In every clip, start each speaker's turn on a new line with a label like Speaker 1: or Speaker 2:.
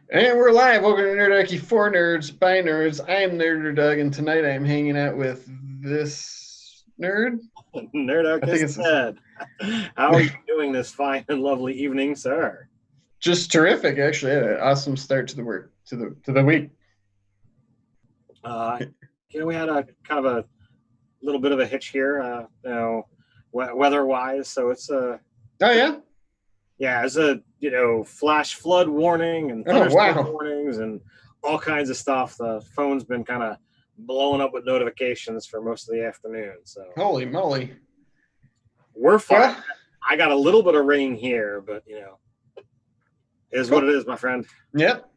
Speaker 1: And we're live. Welcome to Nerdarchy for Nerds by Nerds. I am Nerder Doug, and tonight I am hanging out with this nerd. I think
Speaker 2: Nerdocus
Speaker 1: it's this.
Speaker 2: said, how are you doing this fine and lovely evening, sir?
Speaker 1: Just terrific. Actually, I had an awesome start to the work to the week.
Speaker 2: Uh, we had a kind of a little bit of a hitch here, weather-wise. So
Speaker 1: Oh yeah.
Speaker 2: it's a flash flood warning and
Speaker 1: Oh
Speaker 2: thunderstorm
Speaker 1: wow.
Speaker 2: warnings and all kinds of stuff. The phone's been kind of blowing up with notifications for most of the afternoon. So
Speaker 1: Holy moly.
Speaker 2: we're fine.
Speaker 1: Well,
Speaker 2: I got a little bit of rain here, but is what
Speaker 1: cool.
Speaker 2: it is, my friend.
Speaker 1: Yep.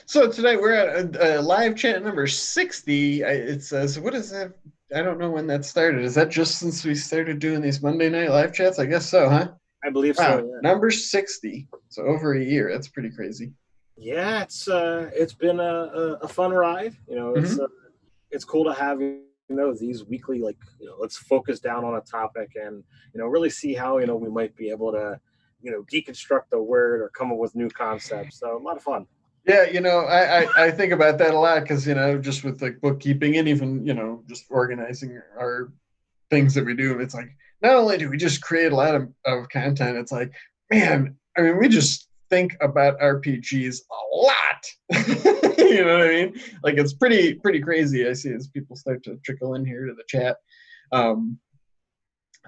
Speaker 1: So tonight we're at a live chat number 60. It says, what is that? I don't know when that started. Is that just since we started doing these Monday night live chats? I guess so, huh?
Speaker 2: I believe so.
Speaker 1: Wow,
Speaker 2: Yeah.
Speaker 1: number 60. So over a year. That's pretty crazy.
Speaker 2: Yeah, it's been a fun ride.
Speaker 1: Mm-hmm.
Speaker 2: It's cool to have these weekly, like, let's focus down on a topic and really see how we might be able to deconstruct the word or come up with new concepts. So a lot of fun.
Speaker 1: Yeah, I think about that a lot because, just with like bookkeeping and even, just organizing our things that we do, it's like not only do we just create a lot of content, it's like, man, I mean, we just think about RPGs a lot. You know what I mean? Like it's pretty crazy. I see as people start to trickle in here to the chat. Um,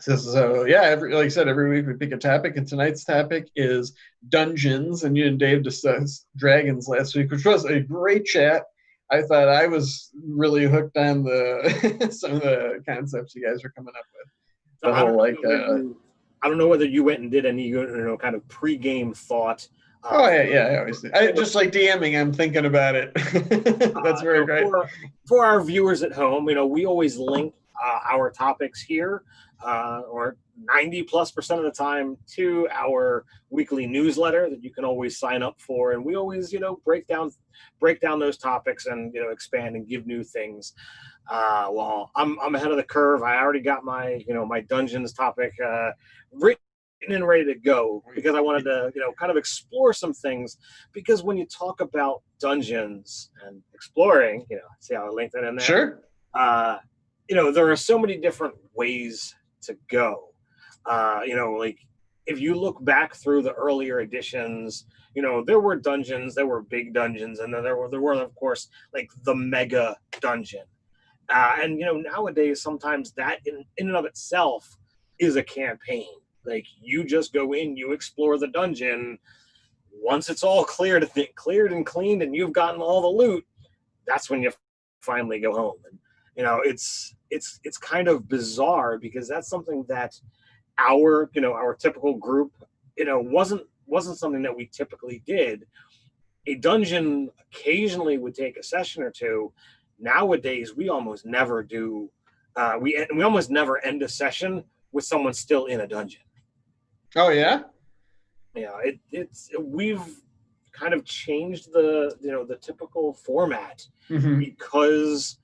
Speaker 1: so yeah, like I said, every week we pick a topic, and tonight's topic is dungeons. And you and Dave discussed dragons last week, which was a great chat. I thought I was really hooked on the some of the concepts you guys were coming up with.
Speaker 2: So
Speaker 1: The whole like,
Speaker 2: I don't know whether you went and did any kind of pregame thought.
Speaker 1: oh yeah, I always do. I just like DMing. I'm thinking about it. That's very great.
Speaker 2: For our viewers at home, we always link our topics here, or 90+% of the time, to our weekly newsletter that you can always sign up for, and we always break down those topics and expand and give new things. Well, I'm ahead of the curve. I already got my my dungeons topic written and ready to go because I wanted to kind of explore some things, because when you talk about dungeons and exploring, see how I linked that in there.
Speaker 1: Sure.
Speaker 2: uh there are so many different ways to go. Like, if you look back through the earlier editions, there were dungeons, there were big dungeons, and then there were of course like the mega dungeon. And nowadays sometimes that in and of itself is a campaign. Like, you just go in, you explore the dungeon. Once it's all cleared and cleaned, and you've gotten all the loot, that's when you finally go home. And it's kind of bizarre, because that's something that our typical group wasn't something that we typically did. A dungeon occasionally would take a session or two. Nowadays we almost never do. We almost never end a session with someone still in a dungeon.
Speaker 1: Oh yeah.
Speaker 2: It's we've kind of changed the typical format,
Speaker 1: Mm-hmm.
Speaker 2: because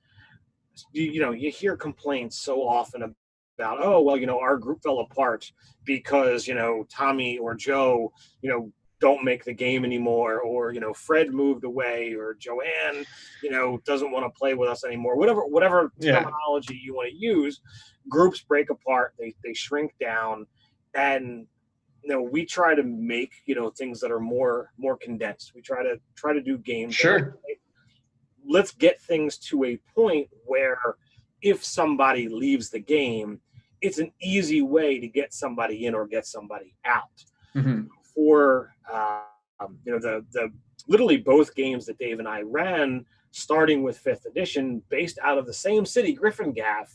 Speaker 2: you hear complaints so often about, oh well, our group fell apart because Tommy or Joe don't make the game anymore, or Fred moved away, or Joanne doesn't want to play with us anymore. Whatever
Speaker 1: Yeah.
Speaker 2: terminology you want to use, groups break apart, they shrink down. And we try to make things that are more condensed. We try to do games that,
Speaker 1: Sure.
Speaker 2: okay, let's get things to a point where if somebody leaves the game, it's an easy way to get somebody in or get somebody out.
Speaker 1: Mm-hmm.
Speaker 2: For the literally both games that Dave and I ran, starting with fifth edition, based out of the same city, Gryffindor,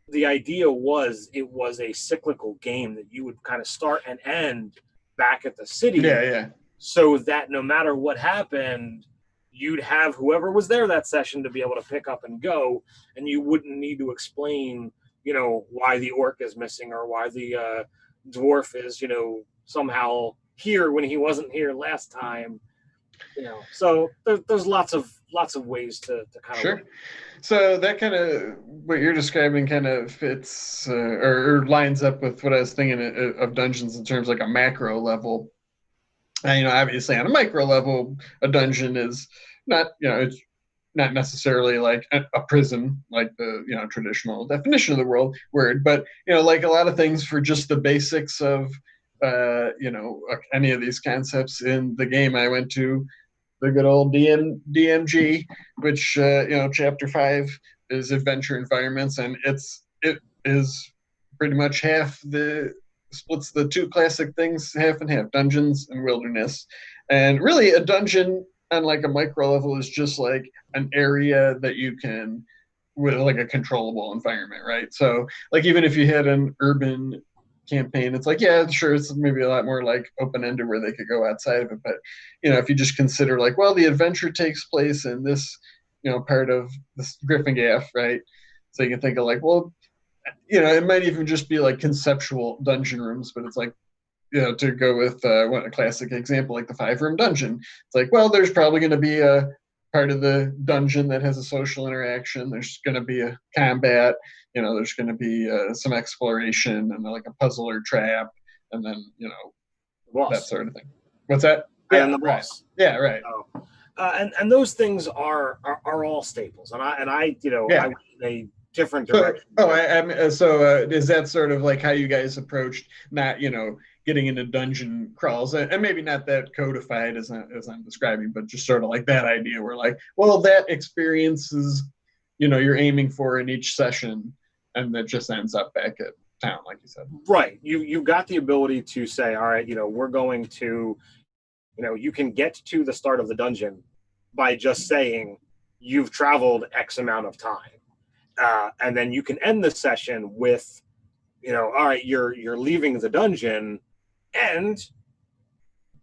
Speaker 2: the idea was it was a cyclical game that you would kind of start and end back at the city,
Speaker 1: Yeah, yeah.
Speaker 2: so that no matter what happened, you'd have whoever was there that session to be able to pick up and go, and you wouldn't need to explain, why the orc is missing, or why the dwarf is, somehow here when he wasn't here last time. So there's lots of ways to kind of
Speaker 1: Sure. So that kind of what you're describing kind of fits or lines up with what I was thinking of Dungeons in terms of like a macro level. Obviously on a micro level, a dungeon is not, it's not necessarily like a prison, like the traditional definition of the word, but like a lot of things for just the basics of any of these concepts in the game. I went to the good old DMG, which chapter 5 is adventure environments, and it is pretty much half the splits the two classic things half and half, dungeons and wilderness. And really a dungeon on like a micro level is just like an area that you can, with like a controllable environment, right? So like even if you had an urban campaign, it's like, yeah, sure, it's maybe a lot more like open ended where they could go outside of it. But if you just consider like, well, the adventure takes place in this part of this Griffin right? So you can think of like, well, it might even just be like conceptual dungeon rooms, but it's like, to go with a classic example, like the 5-room dungeon. It's like, well, there's probably going to be a part of the dungeon that has a social interaction. There's going to be a combat. There's going to be some exploration and like a puzzle or trap, and then that sort of thing. What's that?
Speaker 2: And the boss.
Speaker 1: Right. Yeah, right.
Speaker 2: And those things are all staples. And I went in a different direction.
Speaker 1: So is that sort of like how you guys approached not getting into dungeon crawls, and maybe not that codified as I'm describing, but just sort of like that idea where like, well, that experience is you're aiming for in each session, and that just ends up back at town, like you said.
Speaker 2: Right. You've got the ability to say, all right, we're going to, you can get to the start of the dungeon by just saying you've traveled X amount of time. And then you can end the session with, all right, you're leaving the dungeon, and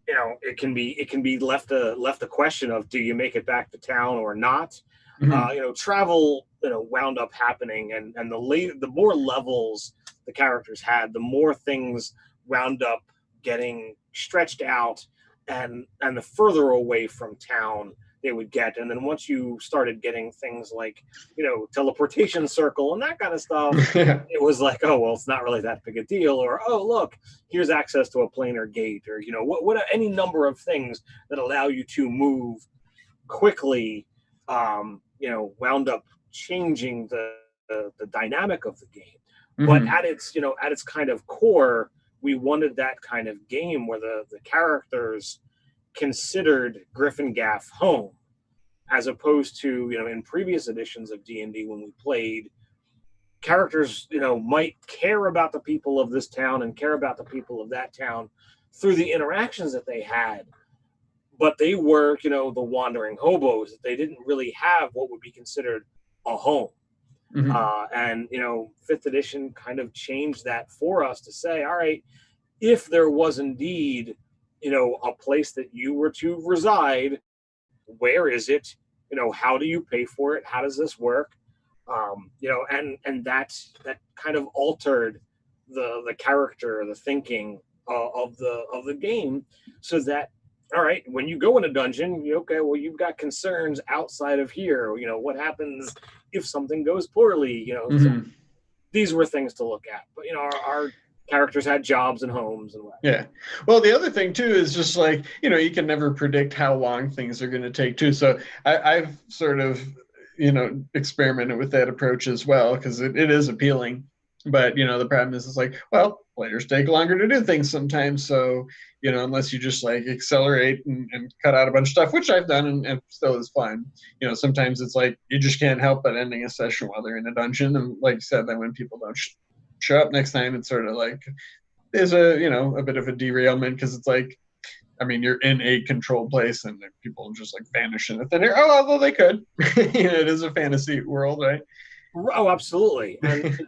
Speaker 2: it can be left a question of, do you make it back to town or not? Mm-hmm. Travel wound up happening, and the more levels the characters had, the more things wound up getting stretched out, and the further away from town they would get. And then once you started getting things like teleportation circle and that kind of stuff, it was like, oh well, it's not really that big a deal. Or, oh look, here's access to a planar gate, or what any number of things that allow you to move quickly wound up changing the dynamic of the game. Mm-hmm. But at its kind of core, we wanted that kind of game where the characters considered Gryffindor home, as opposed to in previous editions of D&D, when we played, characters might care about the people of this town and care about the people of that town through the interactions that they had, but they were the wandering hobos. They didn't really have what would be considered a home. Mm-hmm. And 5th edition kind of changed that for us to say, all right, if there was indeed a place that you were to reside, where is it? How do you pay for it? How does this work? And that kind of altered the character, the thinking of the game, so that, all right, when you go in a dungeon, okay, well, you've got concerns outside of here. What happens if something goes poorly? Mm-hmm. So these were things to look at. But our characters had jobs and homes and whatnot.
Speaker 1: Yeah. Well, the other thing too is just like, you can never predict how long things are going to take too. So I've sort of, experimented with that approach as well, because it is appealing. But, the problem is, it's like, well, players take longer to do things sometimes. So, unless you just like accelerate and cut out a bunch of stuff, which I've done and still is fun. Sometimes it's like, you just can't help but ending a session while they're in a dungeon. And like you said, then when people don't show up next time, it's sort of like there's a bit of a derailment, because it's like, I mean, you're in a controlled place and people just like vanish in the thin air. Oh, although they could. It is a fantasy world, right?
Speaker 2: Oh, absolutely. And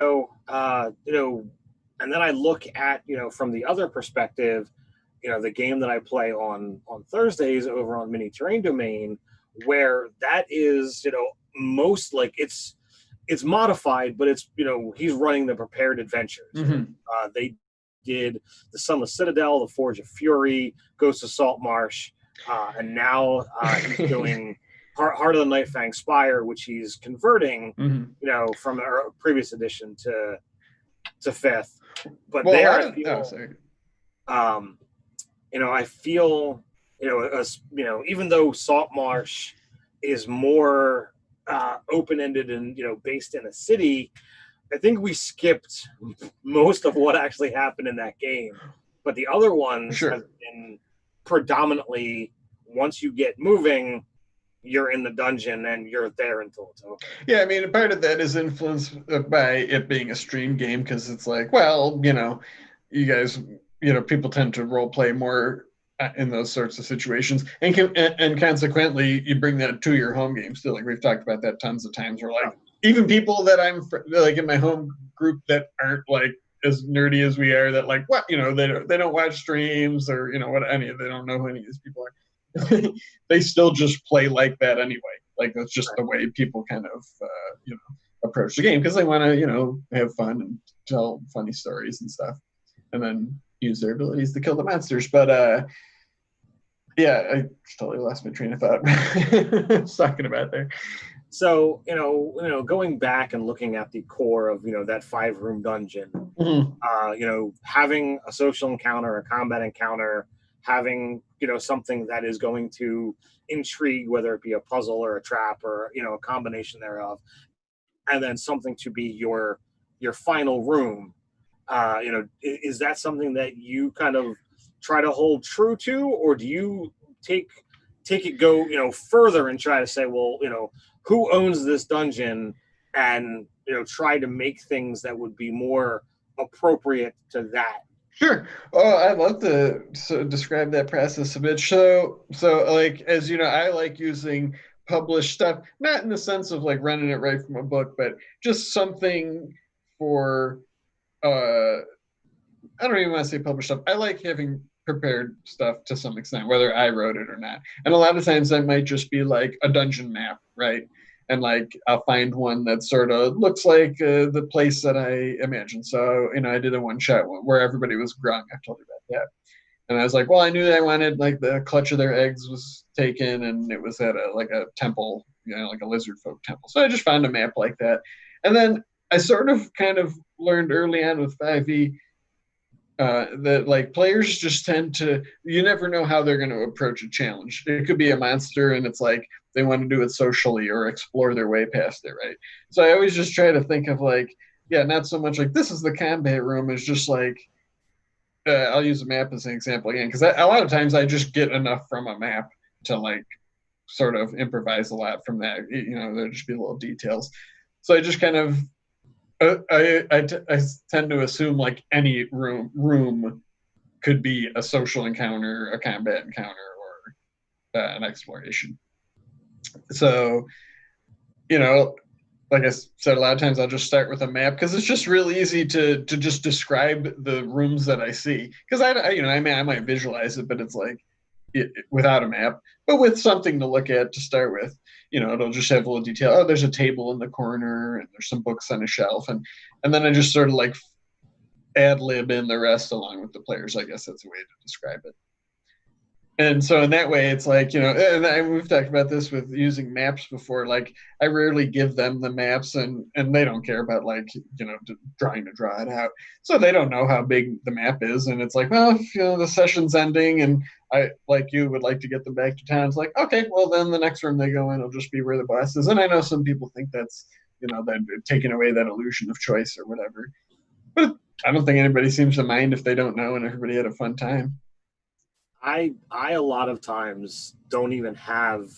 Speaker 2: and then I look at from the other perspective, the game that I play on Thursdays over on Mini Terrain Domain, where that is most like it's modified, but it's he's running the prepared adventures. Mm-hmm. They did the Sunless Citadel, the Forge of Fury, Ghost of Saltmarsh, and now he's doing Heart of the Nightfang Spire, which he's converting, mm-hmm. From a previous edition to 5th. But I feel even though Saltmarsh is more open-ended and based in a city, I think we skipped most of what actually happened in that game. But the other ones have
Speaker 1: Sure.
Speaker 2: been predominantly, once you get moving, you're in the dungeon and you're there until it's over.
Speaker 1: Yeah, I mean, part of that is influenced by it being a stream game because it's like, well, you guys, people tend to role play more in those sorts of situations, and consequently, you bring that to your home games too. Like we've talked about that tons of times. Where like even people that I'm like in my home group that aren't like as nerdy as we are, that like what they don't watch streams or what they don't know who any of these people are. They still just play like that anyway. Like that's just the way people kind of approach the game because they want to have fun and tell funny stories and stuff, and then use their abilities to kill the monsters. But yeah, I totally lost my train of thought. I was talking about there.
Speaker 2: So going back and looking at the core of that 5-room dungeon, having a social encounter, a combat encounter, having something that is going to intrigue, whether it be a puzzle or a trap or a combination thereof, and then something to be your final room. Is that something that you kind of try to hold true to, or do you take it go further and try to say, well, who owns this dungeon, and try to make things that would be more appropriate to that?
Speaker 1: Sure. Oh, I'd love to describe that process a bit. So like as you know, I like using published stuff, not in the sense of like running it right from a book, but just something for I don't even want to say published stuff. I like having prepared stuff to some extent, whether I wrote it or not. And a lot of times that might just be like a dungeon map, right? And like I'll find one that sort of looks like the place that I imagine. So I did a one shot where everybody was grung. I told you about that. And I was like, well, I knew that I wanted like the clutch of their eggs was taken, and it was at a temple, like a lizard folk temple. So I just found a map like that, and then I sort of kind of learned early on with 5e that like players just tend to you never know how they're going to approach a challenge. It could be a monster and it's like they want to do it socially or explore their way past it, right? So I always just try to think of like, yeah, not so much like this is the combat room, is just like I'll use a map as an example again because a lot of times I just get enough from a map to like sort of improvise a lot from that. There'll just be little details. So I just kind of I tend to assume like any room could be a social encounter, a combat encounter, or an exploration. So, like I said, a lot of times I'll just start with a map because it's just real easy to just describe the rooms that I see. Because I might visualize it, but it's like without a map, but with something to look at to start with. It'll just have a little detail. Oh, there's a table in the corner, and there's some books on a shelf, and then I just sort of like ad lib in the rest along with the players. I guess that's a way to describe it. And so in that way, it's like, and we've talked about this with using maps before. Like I rarely give them the maps and they don't care about like, trying to draw it out. So they don't know how big the map is. And it's like, well, if, the session's ending and I, like you, would like to get them back to town. It's like, okay, well then the next room they go in will just be where the boss is. And I know some people think that's, that taking away that illusion of choice or whatever. But I don't think anybody seems to mind if they don't know and everybody had a fun time.
Speaker 2: I a lot of times don't even have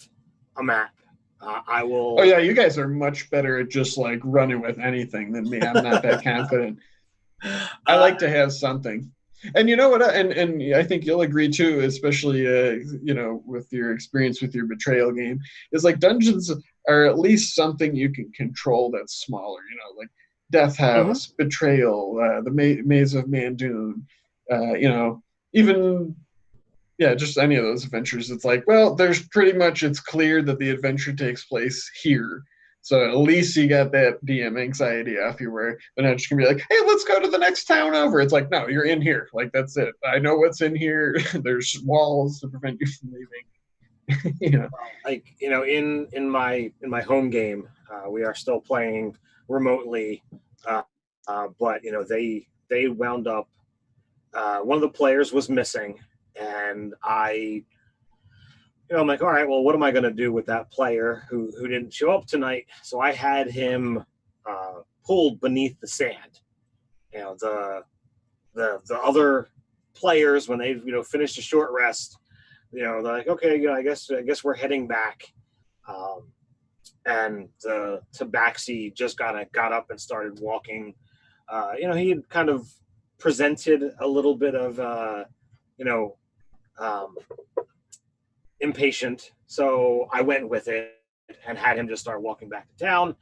Speaker 2: a map. I
Speaker 1: Oh
Speaker 2: will.
Speaker 1: yeah, you guys are much better at just like running with anything than me. I'm not that confident. I like to have something. And you know what? And I think you'll agree too, especially with your experience with your betrayal game, is like dungeons are at least something you can control that's smaller. Like Death
Speaker 2: Mhm.
Speaker 1: House, Betrayal, the Maze of Mandoon. Even just any of those adventures. It's like, well, there's pretty much it's clear that the adventure takes place here. So at least you got that DM anxiety off you where they're not just gonna be like, hey, let's go to the next town over. It's like, no, you're in here. Like that's it. I know what's in here. There's walls to prevent you from leaving.
Speaker 2: Like in my home game, we are still playing remotely, but they wound up. One of the players was missing, and I I'm like, all right, well, what am I going to do with that player who didn't show up tonight? So I had him pulled beneath the sand. The other players, when they finished a short rest, they're like, okay, I guess we're heading back. And the Tabaxi just got up and started walking. He had kind of presented a little bit of um, impatient, so I went with it and had him just start walking back to town.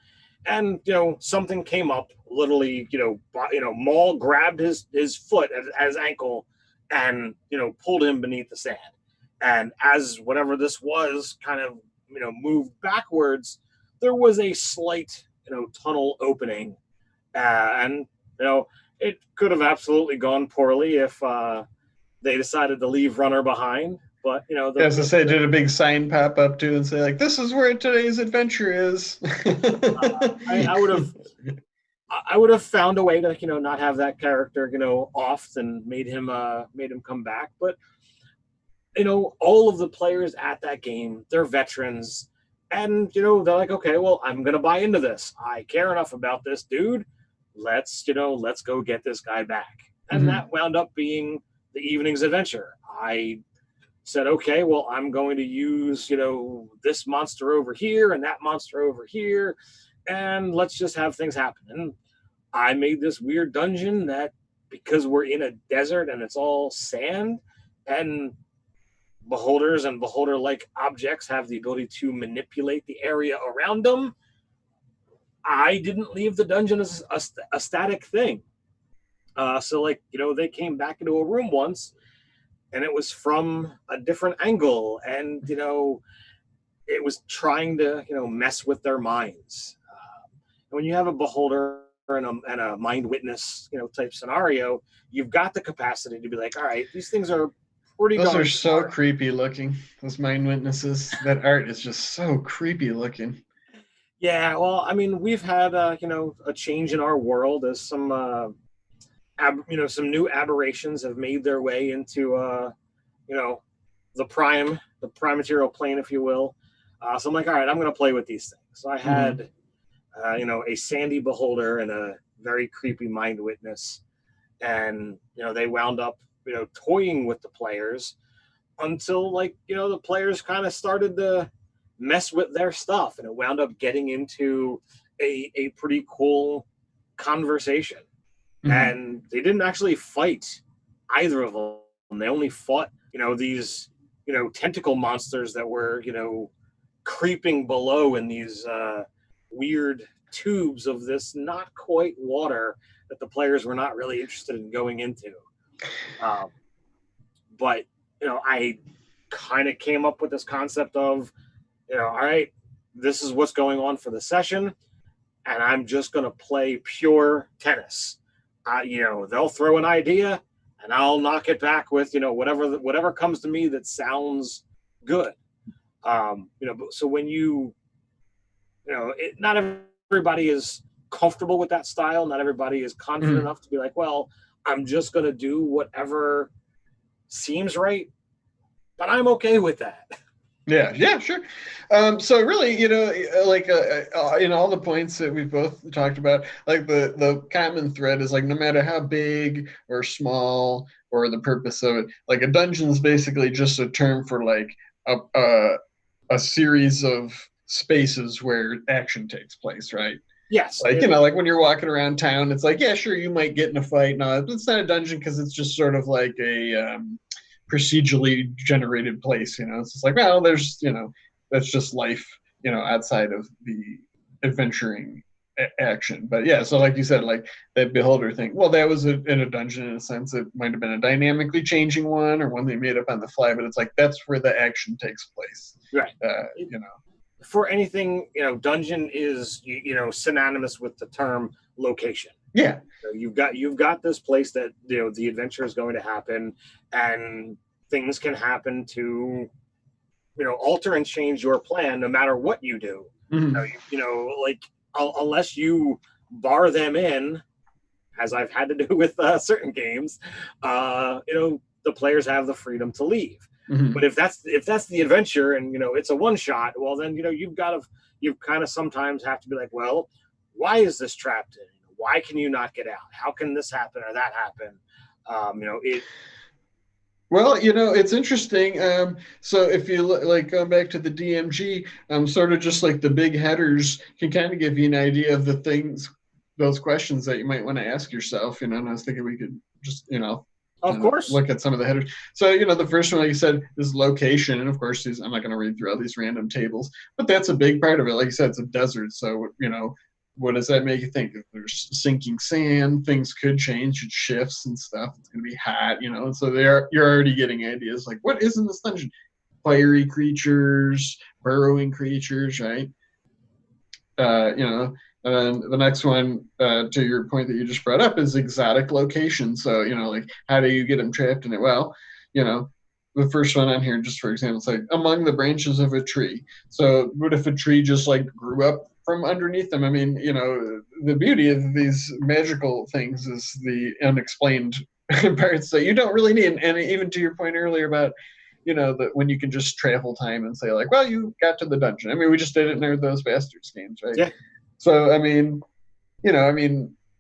Speaker 2: And something came up, literally, Maul grabbed his foot at his ankle and pulled him beneath the sand. And as whatever this was kind of moved backwards, there was a slight tunnel opening, and it could have absolutely gone poorly if they decided to leave Runner behind. But
Speaker 1: as I say, did a big sign pop up too and say like, "This is where today's adventure is."
Speaker 2: I would have found a way to not have that character off and made him come back. But all of the players at that game, they're veterans, and they're like, okay, well, I'm gonna buy into this. I care enough about this dude. Let's go get this guy back. And that wound up being the evening's adventure. I said, okay, well, I'm going to use, this monster over here and that monster over here, and let's just have things happen. And I made this weird dungeon that, because we're in a desert and it's all sand, and beholders and beholder-like objects have the ability to manipulate the area around them, I didn't leave the dungeon as a static thing. So they came back into a room once, and it was from a different angle, and it was trying to mess with their minds. And when you have a beholder and a mind witness type scenario, you've got the capacity to be like, all right, these things are pretty.
Speaker 1: Those are so creepy looking. Those mind witnesses. That art is just so creepy looking.
Speaker 2: Yeah, well, I mean, we've had a change in our world as some some new aberrations have made their way into the prime material plane, if you will. So I'm like, all right, I'm going to play with these things. So I had a sandy beholder and a very creepy mind witness, and they wound up toying with the players until the players kind of started to mess with their stuff, and it wound up getting into a pretty cool conversation. And they didn't actually fight either of them. They only fought these tentacle monsters that were creeping below in these weird tubes of this not quite water that the players were not really interested in going into. But I kind of came up with this concept of all right, this is what's going on for the session, and I'm just going to play pure tennis. They'll throw an idea, and I'll knock it back with whatever comes to me that sounds good. So when not everybody is comfortable with that style. Not everybody is confident enough to be like, well, I'm just going to do whatever seems right, but I'm okay with that.
Speaker 1: Yeah, sure. So really, like in all the points that we've both talked about, like the common thread is like, no matter how big or small or the purpose of it, like a dungeon is basically just a term for like a series of spaces where action takes place, right?
Speaker 2: Yes.
Speaker 1: Like, like when you're walking around town, it's like, yeah, sure, you might get in a fight. No, it's not a dungeon because it's just sort of like a procedurally generated place. It's just like, well, there's, that's just life, outside of the adventuring action. But yeah, so like you said, like that beholder thing, well, that was in a dungeon in a sense. It might have been a dynamically changing one or one they made up on the fly, but it's like that's where the action takes place,
Speaker 2: right? For anything, dungeon is synonymous with the term location.
Speaker 1: Yeah.
Speaker 2: So you've got this place that the adventure is going to happen, and things can happen to alter and change your plan no matter what you do. Like unless you bar them in, as I've had to do with certain games, the players have the freedom to leave.
Speaker 1: Mhm.
Speaker 2: But if that's the adventure, and it's a one shot, well then you kind of sometimes have to be like, well, why is this trapped in? Why can you not get out? How can this happen or that happen? It.
Speaker 1: Well, it's interesting. So if you like going back to the DMG, sort of just like the big headers can kind of give you an idea of the things, those questions that you might want to ask yourself. And I was thinking we could just,
Speaker 2: Of
Speaker 1: kind of
Speaker 2: course.
Speaker 1: look at some of the headers. So, the first one, like you said, is location, and of course, I'm not going to read through all these random tables, but that's a big part of it. Like you said, it's a desert, so what does that make you think? If there's sinking sand, things could change. It shifts and stuff. It's going to be hot, and so you're already getting ideas like what is in this dungeon? Fiery creatures, burrowing creatures, right? And then the next one, to your point that you just brought up, is exotic location. So, like how do you get them trapped in it? Well, the first one on here, just for example, it's like among the branches of a tree. So, what if a tree just like grew up from underneath them? I mean, the beauty of these magical things is the unexplained parts that you don't really need. And even to your point earlier about, that when you can just travel time and say like, well, you got to the dungeon. I mean, we just did it in Nerd Those Bastards games, right?
Speaker 2: Yeah.
Speaker 1: So, I mean,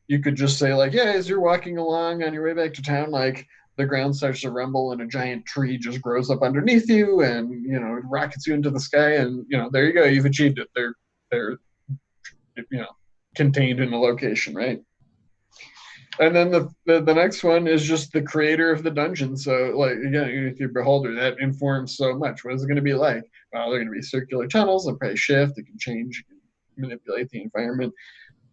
Speaker 1: you could just say like, yeah, as you're walking along on your way back to town, like the ground starts to rumble and a giant tree just grows up underneath you and, it rockets you into the sky and, there you go. You've achieved it. They're, contained in a location, right? And then the next one is just the creator of the dungeon. So, like, again, with your beholder, that informs so much. What is it going to be like? Well, they're going to be circular tunnels. They'll probably shift. It can change. It can manipulate the environment.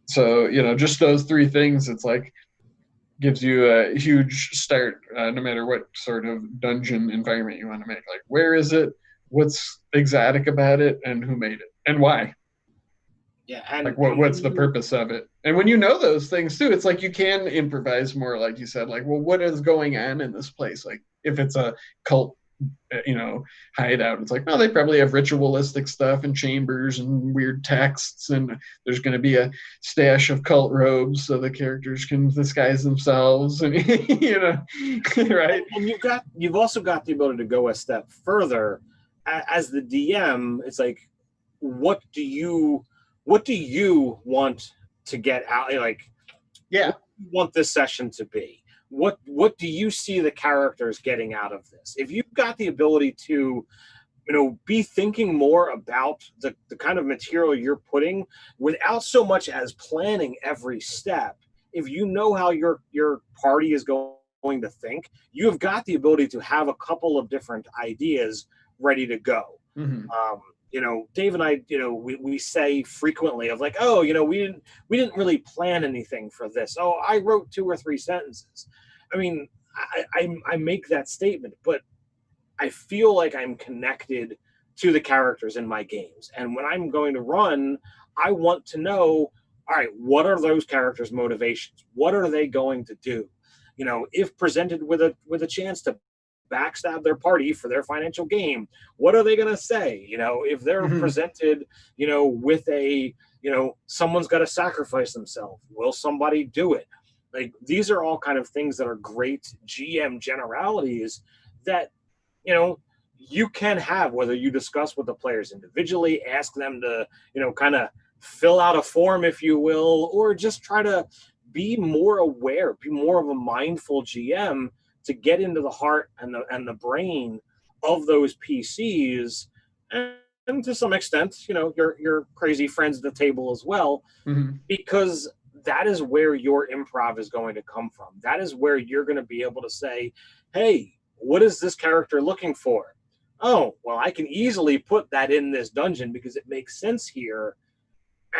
Speaker 1: So, just those three things, it's like gives you a huge start, no matter what sort of dungeon environment you want to make. Like, where is it? What's exotic about it? And who made it? And why?
Speaker 2: Yeah, and
Speaker 1: Like, what's the purpose of it? And when you know those things too, it's like you can improvise more, like you said, like, well, what is going on in this place? Like, if it's a cult, hideout, it's like, no, they probably have ritualistic stuff and chambers and weird texts, and there's going to be a stash of cult robes so the characters can disguise themselves, and right?
Speaker 2: And you've also got the ability to go a step further as the DM. It's like, what do you want to get out? Like,
Speaker 1: yeah,
Speaker 2: what do you want this session to be? What do you see the characters getting out of this? If you've got the ability to, be thinking more about the kind of material you're putting without so much as planning every step, if you know how your party is going to think, you have got the ability to have a couple of different ideas ready to go.
Speaker 1: mm-hmm.
Speaker 2: Dave and I, we say frequently of like, oh, we didn't really plan anything for this. Oh, I wrote 2 or 3 sentences. I mean, I make that statement, but I feel like I'm connected to the characters in my games. And when I'm going to run, I want to know, all right, what are those characters' motivations? What are they going to do? If presented with a chance to backstab their party for their financial gain, what are they going to say? If they're
Speaker 1: Mm-hmm.
Speaker 2: presented, with a, someone's got to sacrifice themselves, will somebody do it? Like, these are all kind of things that are great GM generalities that, you can have, whether you discuss with the players individually, ask them to, kind of fill out a form, if you will, or just try to be more aware, be more of a mindful GM to get into the heart and the brain of those PCs, and to some extent, your crazy friends at the table as well,
Speaker 1: Mm-hmm.
Speaker 2: because that is where your improv is going to come from. That is where you're going to be able to say, hey, what is this character looking for? Oh, well, I can easily put that in this dungeon because it makes sense here.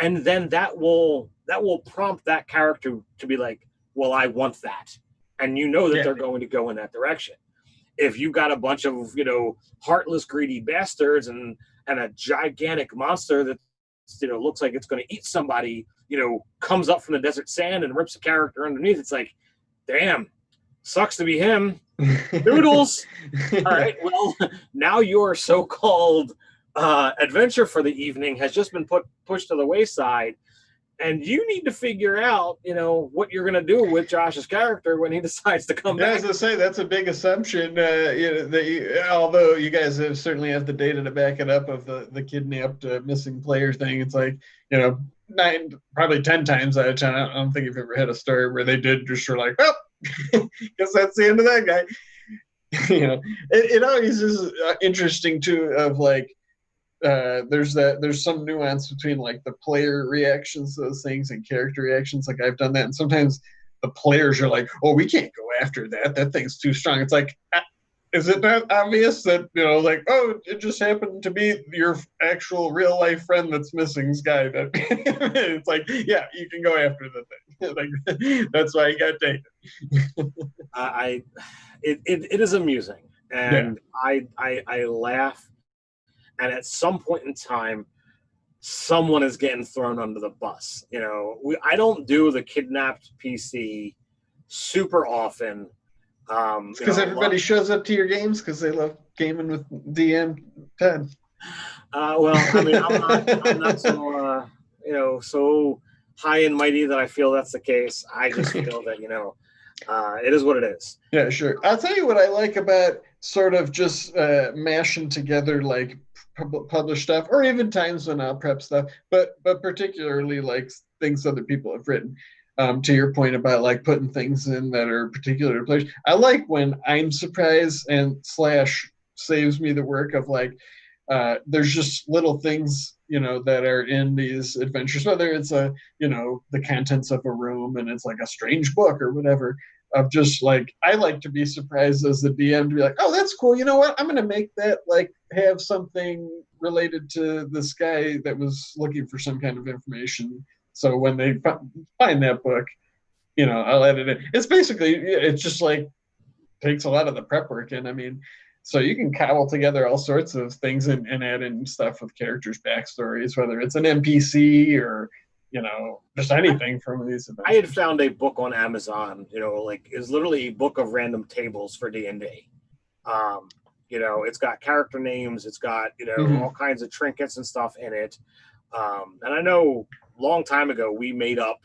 Speaker 2: And then that will prompt that character to be like, well, I want that. And that they're going to go in that direction. If you've got a bunch of, heartless, greedy bastards and a gigantic monster that, looks like it's going to eat somebody, comes up from the desert sand and rips a character underneath, it's like, damn, sucks to be him. Noodles. All right, well, now your so-called adventure for the evening has just been pushed to the wayside. and you need to figure out, what you're going to do with Josh's character when he decides to come
Speaker 1: Yeah,
Speaker 2: back.
Speaker 1: as I say, that's a big assumption. Although you guys certainly have the data to back it up of the kidnapped missing player thing, it's like nine, probably 10 times out of 10. I don't think you've ever had a story where they did just sort of like, well, guess that's the end of that guy. It always is interesting too. Of like, there's some nuance between like the player reactions to those things and character reactions. Like I've done that, and sometimes the players are like, "Oh, we can't go after that. That thing's too strong." It's like, is it not obvious that like, oh, it just happened to be your actual real life friend that's missing, Sky? That it's like, yeah, you can go after the thing. Like that's why he got taken.
Speaker 2: It is amusing,
Speaker 1: Yeah.
Speaker 2: and I laugh, and at some point in time, someone is getting thrown under the bus. I don't do the kidnapped PC super often.
Speaker 1: It's because everybody shows up to your games because they love gaming with DM10.
Speaker 2: Well, I mean, I'm not so so high and mighty that I feel that's the case. I just feel that it is what it is.
Speaker 1: Yeah, sure. I'll tell you what I like about sort of just mashing together like published stuff, or even times when I'll prep stuff, but particularly like things other people have written. To your point about like putting things in that are particular to players, I like when I'm surprised and slash saves me the work of like there's just little things that are in these adventures, whether it's the contents of a room and it's like a strange book or whatever, of just like I like to be surprised as the DM to be like, oh, that's cool. You know what? I'm gonna make that like have something related to this guy that was looking for some kind of information. So when they find that book, I'll edit it. It's basically it's just like takes a lot of the prep work in. I mean, so you can cobble together all sorts of things and add in stuff with characters' backstories, whether it's an NPC or just anything from these events.
Speaker 2: I had found a book on Amazon, like is literally a book of random tables for D&D. It's got character names, it's got all kinds of trinkets and stuff in it. And I know a long time ago we made up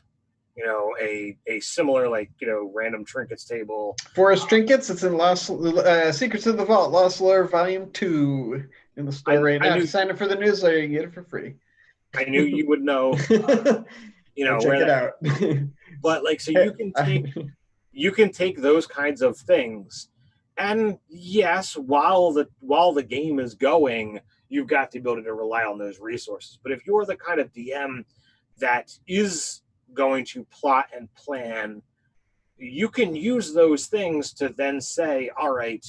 Speaker 2: a similar like random trinkets table.
Speaker 1: Forest Trinkets. It's in Lost Secrets of the Vault, Lost Lore Volume 2 in the store right now. If you sign up for the newsletter, you can get it for free.
Speaker 2: I knew you would know.
Speaker 1: Check it out.
Speaker 2: But like, so you can take those kinds of things, and yes, while the game is going, you've got the ability to rely on those resources. But if you're the kind of DM that is going to plot and plan, you can use those things to then say, all right,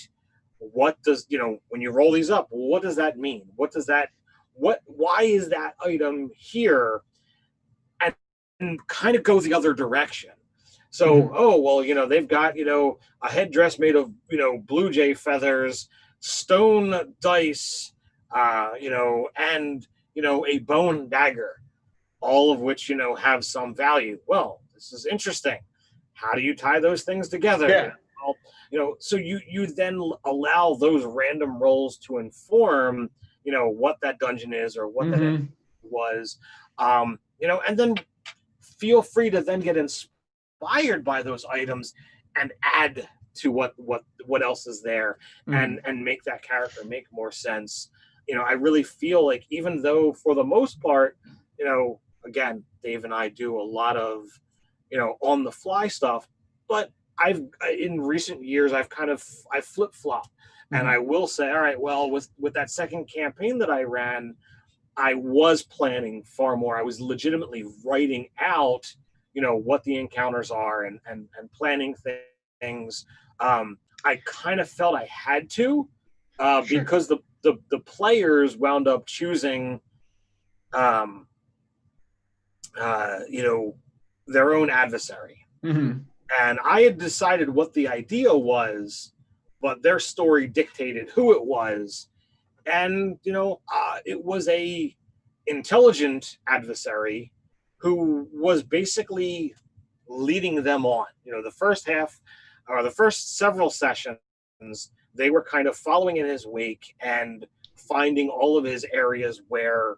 Speaker 2: what does when you roll these up, what does that mean? Why is that item here? And kind of go the other direction. So, oh well, they've got a headdress made of blue jay feathers, stone dice, and a bone dagger, all of which have some value. Well, this is interesting. How do you tie those things together?
Speaker 1: Yeah.
Speaker 2: So you then allow those random rolls to inform what that dungeon is or what that was, and then feel free to then get inspired by those items and add to what else is there, and make that character make more sense. I really feel like, even though for the most part, again, Dave and I do a lot of on the fly stuff, but in recent years I flip flop, and I will say, all right, well, with that second campaign that I ran, I was planning far more. I was legitimately writing out, what the encounters are and planning things. I kind of felt I had to, because the players wound up choosing, their own adversary. And I had decided what the idea was, but their story dictated who it was. And it was a intelligent adversary who was basically leading them on. The first half, or the first several sessions, they were kind of following in his wake and finding all of his areas where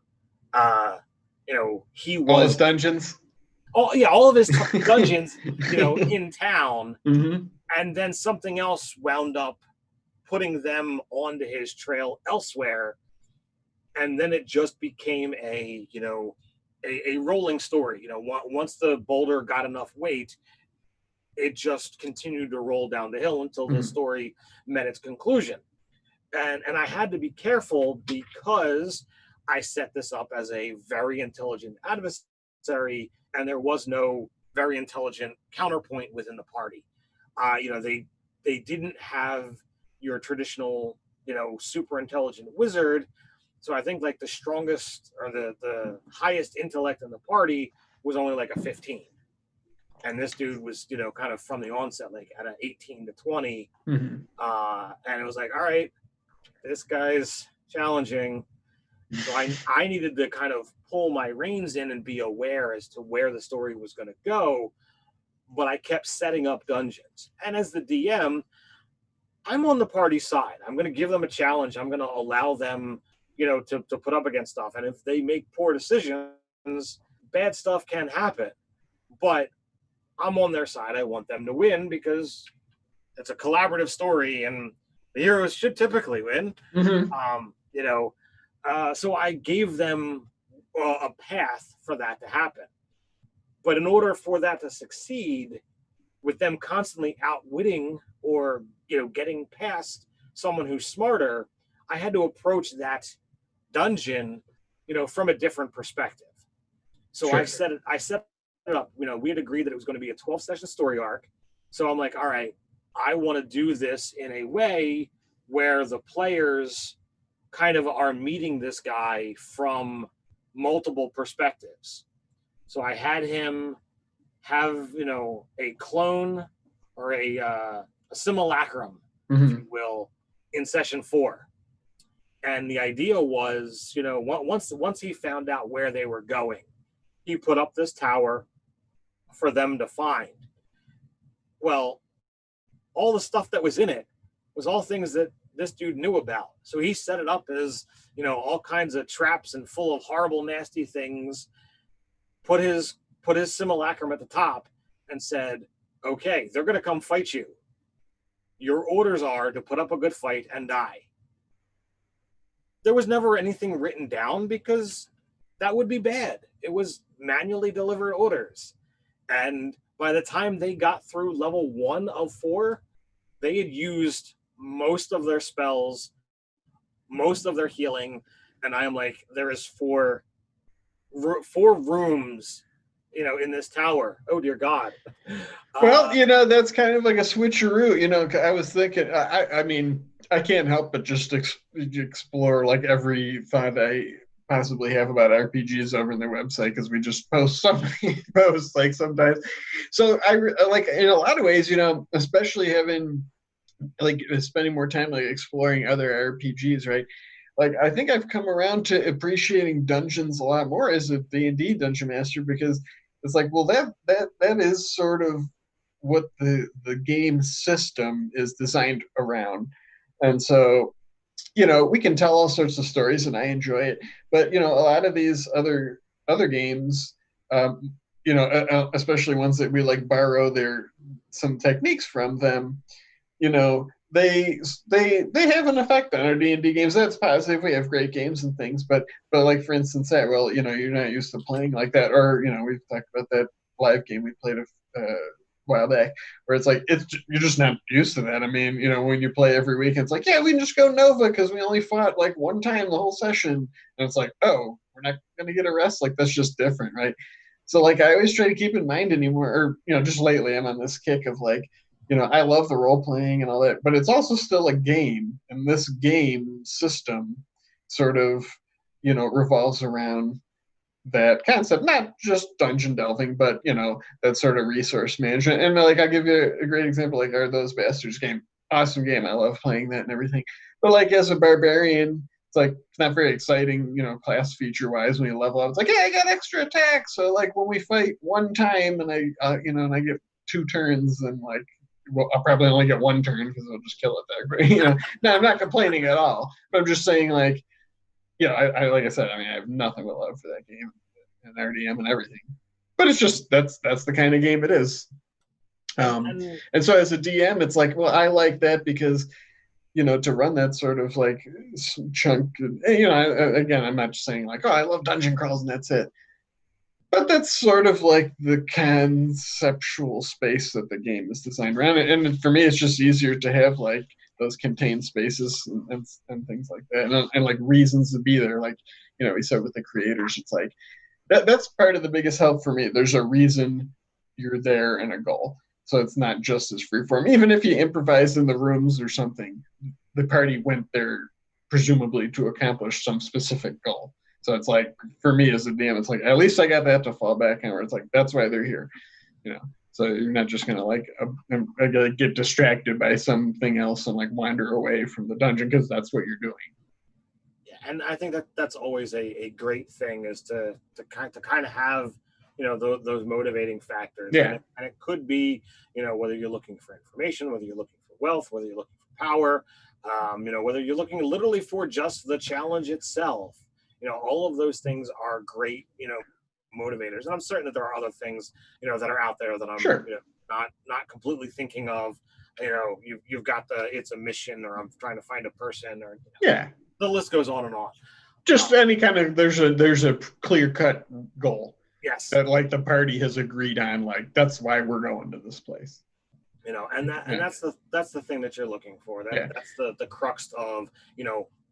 Speaker 2: he was,
Speaker 1: all his dungeons.
Speaker 2: all of his dungeons, in town,
Speaker 1: Mm-hmm.
Speaker 2: and then something else wound up putting them onto his trail elsewhere, and then it just became a rolling story. Once the boulder got enough weight, it just continued to roll down the hill until the
Speaker 1: Mm-hmm.
Speaker 2: story met its conclusion. And I had to be careful because I set this up as a very intelligent adversary, and there was no very intelligent counterpoint within the party. They didn't have your traditional, super intelligent wizard. So I think like the strongest or the highest intellect in the party was only like a 15. And this dude was, kind of from the onset, like at an 18 to 20.
Speaker 1: Mm-hmm.
Speaker 2: And it was like, all right, this guy's challenging. So I needed to kind of pull my reins in and be aware as to where the story was going to go. But I kept setting up dungeons. And as the DM, I'm on the party side. I'm going to give them a challenge. I'm going to allow them, to put up against stuff. And if they make poor decisions, bad stuff can happen. But I'm on their side. I want them to win because it's a collaborative story and the heroes should typically win.
Speaker 1: Mm-hmm.
Speaker 2: So I gave them a path for that to happen. But in order for that to succeed, with them constantly outwitting or getting past someone who's smarter, I had to approach that dungeon, from a different perspective. So
Speaker 1: Sure.
Speaker 2: I set it up. We had agreed that it was going to be a 12-session story arc. So I'm like, all right, I want to do this in a way where the players kind of are meeting this guy from multiple perspectives. So I had him have, a clone or a simulacrum,
Speaker 1: Mm-hmm.
Speaker 2: if you will, in session 4. And the idea was, once he found out where they were going, he put up this tower for them to find. Well, all the stuff that was in it was all things that this dude knew about. So he set it up as, all kinds of traps and full of horrible, nasty things, put his simulacrum at the top and said, okay, they're going to come fight you. Your orders are to put up a good fight and die. There was never anything written down because that would be bad. It was manually delivered orders. And by the time they got through level 1 of 4, they had used most of their spells, most of their healing. And I am like, there is four rooms, in this tower. Oh, dear God.
Speaker 1: Well, that's kind of like a switcheroo. I was thinking, I mean, I can't help but just explore like every thought I possibly have about RPGs over on their website because we just post so many posts like sometimes. So I like in a lot of ways, especially having like spending more time like exploring other RPGs, right? Like I think I've come around to appreciating dungeons a lot more as a D&D dungeon master because it's like, well, that is sort of what the game system is designed around. And so, we can tell all sorts of stories and I enjoy it. But, a lot of these other games, especially ones that we like borrow some techniques from them, you know, they have an effect on our D&D games. That's positive. We have great games and things, but like for instance, well, you're not used to playing like that, or we've talked about that live game we played a while back, where it's like you're just not used to that. I mean, when you play every week, it's like, yeah, we can just go Nova because we only fought like one time the whole session, and it's like, oh, we're not gonna get a rest. Like that's just different, right? So like I always try to keep in mind anymore, or just lately I'm on this kick of like, I love the role playing and all that, but it's also still a game, and this game system sort of, revolves around that concept, not just dungeon delving, but that sort of resource management. And like I'll give you a great example, like Are Those Bastards game, awesome game. I love playing that and everything. But like as a barbarian, it's like it's not very exciting, class feature wise. When you level up, it's like, hey, I got extra attacks. So like when we fight one time and and I get 2 turns, and like well, I'll probably only get 1 turn because I'll just kill it there. But no, I'm not complaining at all. But I'm just saying, like, I like I said, I mean, I have nothing but love for that game and RDM and everything. but it's just that's the kind of game it is.
Speaker 2: And
Speaker 1: And so as a DM, it's like, well, I like that because to run that sort of like chunk. Again, I'm not just saying like, oh, I love dungeon crawls and that's it. But that's sort of like the conceptual space that the game is designed around. And for me, it's just easier to have like those contained spaces and things like that, and like reasons to be there. Like we said with the creators, it's like that's part of the biggest help for me. There's a reason you're there and a goal. So it's not just as freeform. Even if you improvise in the rooms or something, the party went there presumably to accomplish some specific goal. So it's like, for me as a DM, it's like, at least I got that to fall back on, where it's like, that's why they're here. So you're not just going to like get distracted by something else and like wander away from the dungeon, because that's what you're doing.
Speaker 2: And I think that's always a great thing, is to kind of have those motivating factors.
Speaker 1: Yeah.
Speaker 2: And it could be whether you're looking for information, whether you're looking for wealth, whether you're looking for power, whether you're looking literally for just the challenge itself. All of those things are great motivators, and I'm certain that there are other things that are out there that I'm
Speaker 1: sure.
Speaker 2: Not completely thinking of. You've got it's a mission, or I'm trying to find a person, or
Speaker 1: yeah,
Speaker 2: the list goes on and on.
Speaker 1: Just any kind of there's a clear-cut goal.
Speaker 2: Yes.
Speaker 1: That like the party has agreed on, like that's why we're going to this place.
Speaker 2: And that's the thing that you're looking for. That's the crux of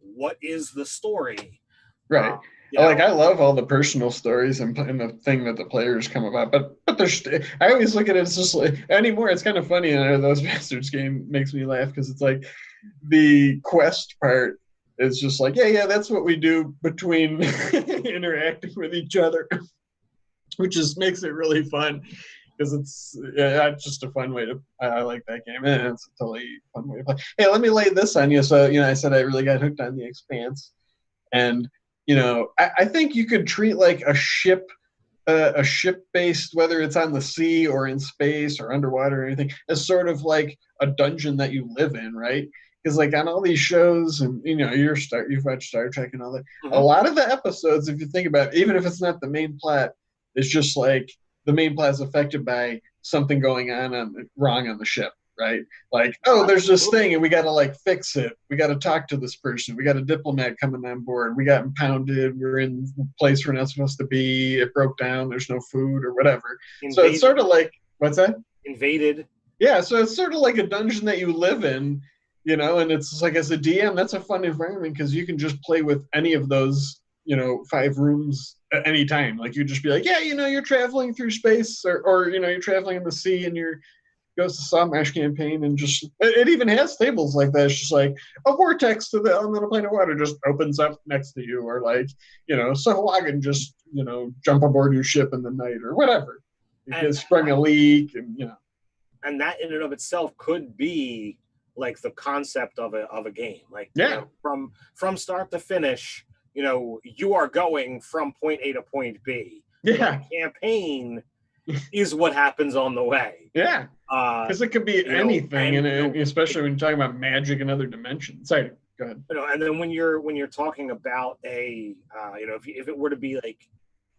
Speaker 2: what is the story.
Speaker 1: Right. I love all the personal stories and the thing that the players come about, but there's I always look at it as just like anymore. It's kind of funny, and Those Bastards game makes me laugh because it's like the quest part is just like yeah that's what we do between interacting with each other, which makes it really fun because it's just a fun way to. I like that game, and it's a totally fun way to play. Hey, let me lay this on you. So I said I really got hooked on The Expanse, and I think you could treat like a ship-based, whether it's on the sea or in space or underwater or anything, as sort of like a dungeon that you live in, right? Because like on all these shows, and you've watched Star Trek and all that, mm-hmm. A lot of the episodes, if you think about it, even if it's not the main plot, it's just like the main plot is affected by something going on wrong on the ship. Right? Like, oh, there's this thing and we got to like fix it. We got to talk to this person. We got a diplomat coming on board. We got impounded. We're in a place we're not supposed to be. It broke down. There's no food or whatever.
Speaker 2: Invaded.
Speaker 1: So it's sort of like, what's that?
Speaker 2: Invaded.
Speaker 1: Yeah. So it's sort of like a dungeon that you live in, and it's like as a DM, that's a fun environment because you can just play with any of those, 5 rooms at any time. Like you just be like, yeah, you're traveling through space or you're traveling in the sea and goes to Sawmash campaign and just it even has tables like that. It's just like a vortex on the plane of water just opens up next to you, or like Sahuagin just jump aboard your ship in the night or whatever. It sprung a leak
Speaker 2: and that in and of itself could be like the concept of a game. Like from start to finish, you are going from point A to point B.
Speaker 1: Yeah.
Speaker 2: The campaign is what happens on the way.
Speaker 1: Yeah. Because it could be anything, and especially when you're talking about magic and other dimensions. Sorry, go ahead.
Speaker 2: And then when you're talking about if it were to be like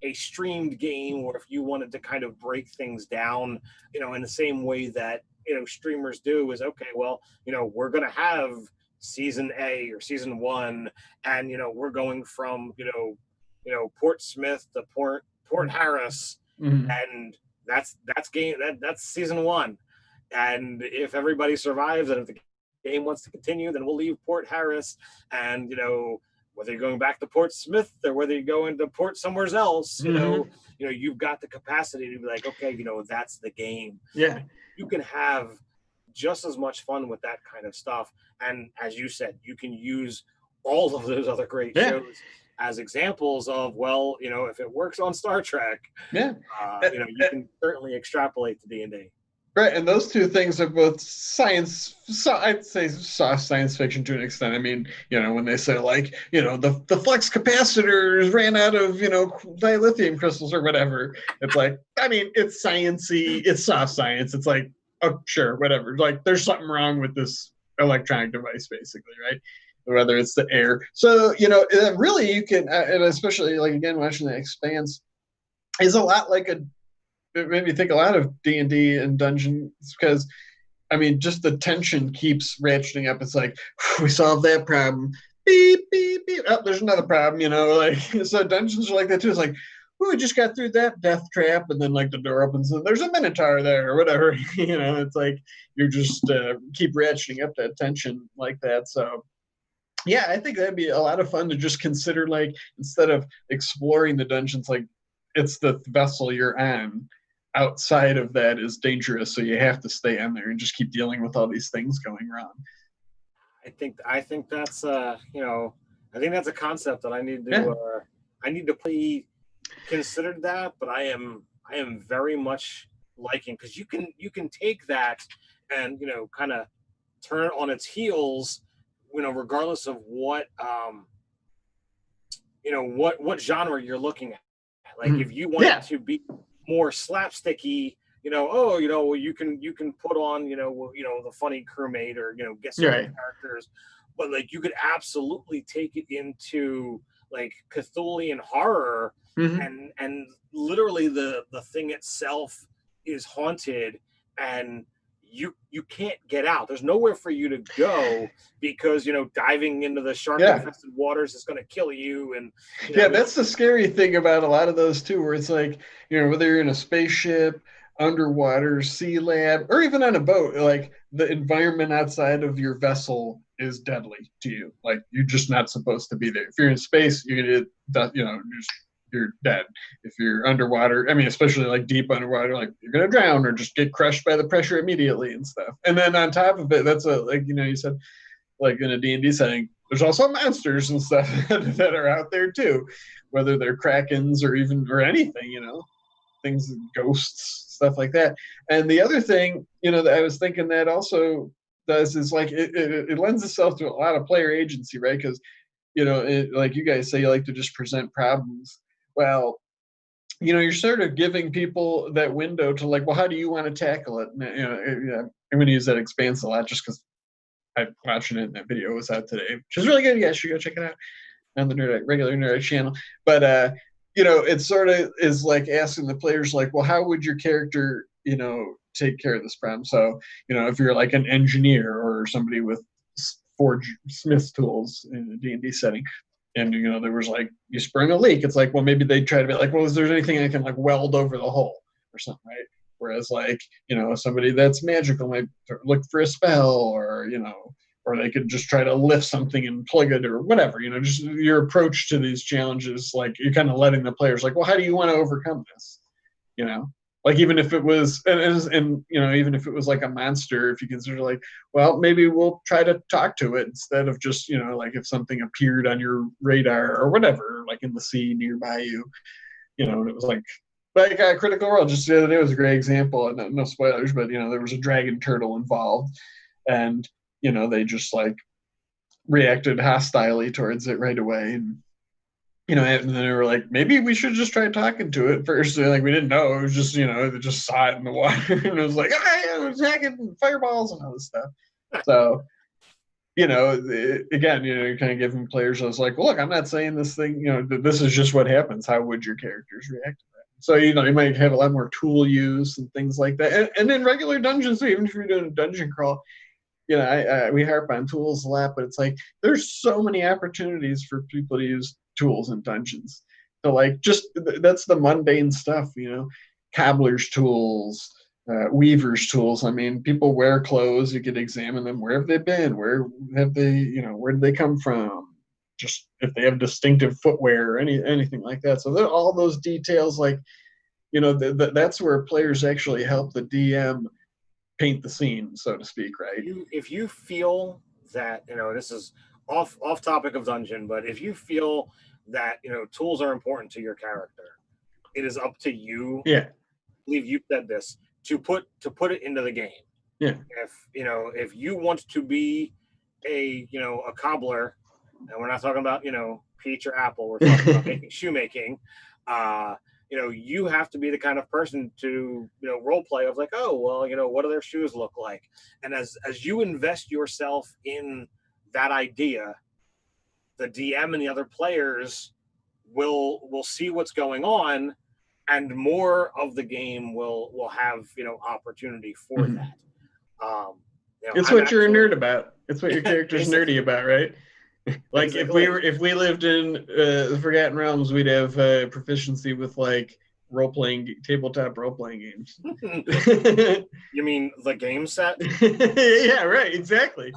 Speaker 2: a streamed game, or if you wanted to kind of break things down, in the same way that streamers do, is okay. Well, we're gonna have season A or season 1, and we're going from Port Smith to Port Harris,
Speaker 1: mm-hmm.
Speaker 2: and that's season 1. And if everybody survives, and if the game wants to continue, then we'll leave Port Harris, and whether you're going back to Port Smith or whether you're going to port somewhere else,
Speaker 1: mm-hmm.
Speaker 2: You've got the capacity to be like, okay, that's the game.
Speaker 1: Yeah,
Speaker 2: you can have just as much fun with that kind of stuff. And as you said, you can use all of those other great shows as examples of, well, if it works on Star Trek, you can certainly extrapolate to D&D.
Speaker 1: Right, and those two things are both science. So I'd say soft science fiction to an extent. I mean, when they say like, the flux capacitors ran out of, dilithium crystals or whatever. It's like, I mean, it's sciencey, it's soft science. It's like, oh, sure, whatever. Like, there's something wrong with this electronic device, basically, right? Whether it's the air. So, really you can, and especially like again watching The Expanse, is a lot like it made me think a lot of D&D and Dungeons because I mean, just the tension keeps ratcheting up. It's like we solved that problem. Beep beep beep. Oh, there's another problem. Like so dungeons are like that too. It's like, we just got through that death trap, and then like the door opens and there's a minotaur there or whatever. It's like you're just keep ratcheting up that tension like that. So yeah, I think that'd be a lot of fun to just consider, like, instead of exploring the dungeons, like it's the vessel you're on. Outside of that is dangerous, so you have to stay on there and just keep dealing with all these things going wrong.
Speaker 2: I think that's I think that's a concept that
Speaker 1: Yeah.
Speaker 2: I need to play consider that, but I am very much liking, because you can take that and kind of turn it on its heels, regardless of what genre you're looking at. Like if you want it
Speaker 1: Yeah.
Speaker 2: to be more slapsticky, oh, you can put on, the funny crewmate, or get
Speaker 1: You're
Speaker 2: certain
Speaker 1: right.
Speaker 2: characters, but like you could absolutely take it into like Cthulhian horror,
Speaker 1: Mm-hmm.
Speaker 2: and literally the thing itself is haunted, and you can't get out. There's nowhere for you to go, because diving into the shark
Speaker 1: Yeah.
Speaker 2: infested waters is going to kill you, and
Speaker 1: Yeah,
Speaker 2: there's
Speaker 1: that's the scary thing about a lot of those too, where it's like, whether you're in a spaceship, underwater, sea lab, or even on a boat, like the environment outside of your vessel is deadly to you. Like you're just not supposed to be there. If you're in space, you're gonna you're dead. If you're underwater, I mean, especially like deep underwater, like you're gonna drown or just get crushed by the pressure immediately and stuff. And then on top of it, that's a like you said, like in a D&D setting, there's also monsters and stuff that are out there too, whether they're krakens or even or anything, things, ghosts, stuff like that. And the other thing, that I was thinking that also does is like it lends itself to a lot of player agency, right? Because like you guys say, you like to just present problems. Well, you're sort of giving people that window to like, well, how do you want to tackle it? I'm going to use that expanse a lot just because I'm watching it and that video was out today, which is really good. You guys should go check it out on the regular Nerd channel. But it sort of is like asking the players, like, well, how would your character, take care of this problem? So, if you're like an engineer or somebody with forge smith tools in a D&D setting, and there was like you sprung a leak, it's like, well, maybe they'd try to be like, well, is there anything I can like weld over the hole or something, right? Whereas like, somebody that's magical might look for a spell, or they could just try to lift something and plug it or whatever, just your approach to these challenges, like you're kind of letting the players like, well, how do you want to overcome this? You know, like even if it was, and even if it was like a monster, if you consider like, well, maybe we'll try to talk to it instead of just, like if something appeared on your radar or whatever, like in the sea nearby you, and it was like Critical Role just the other day was a great example, and no spoilers, but there was a dragon turtle involved, and they just like reacted hostilely towards it right away, and then they were like, maybe we should just try talking to it first. And, like we didn't know, it was just they just saw it in the water, and it was like, ah, attacking fireballs and all this stuff. So again, you're kind of giving players, I was like, well, look, I'm not saying this thing, this is just what happens. How would your characters react to that? So, you might have a lot more tool use and things like that. And in regular dungeons, even if you're doing a dungeon crawl, we harp on tools a lot, but it's like there's so many opportunities for people to use tools in dungeons. So, like, just that's the mundane stuff, cobbler's tools, weaver's tools. I mean, people wear clothes. You could examine them. Where have they been? Where have they? Where did they come from? Just if they have distinctive footwear or anything like that. So all those details, like that's where players actually help the DM paint the scene, so to speak, right?
Speaker 2: If you feel that this is off topic of dungeon, but if you feel that tools are important to your character, it is up to you.
Speaker 1: Yeah.
Speaker 2: I believe you said this, to put it into the game.
Speaker 1: Yeah.
Speaker 2: If you want to be a cobbler, and we're not talking about peach or apple, we're talking about making shoemaking. You have to be the kind of person to role play of like, oh well, what do their shoes look like? And as you invest yourself in that idea, the DM and the other players will see what's going on, and more of the game will have opportunity for
Speaker 1: Mhm.
Speaker 2: that.
Speaker 1: It's
Speaker 2: I'm
Speaker 1: what you're a
Speaker 2: actually
Speaker 1: nerd about. It's what your character's nerdy about, right? Like
Speaker 2: basically.
Speaker 1: if we lived in the Forgotten Realms, we'd have proficiency with like tabletop role playing games.
Speaker 2: You mean the game set?
Speaker 1: Yeah, right, exactly.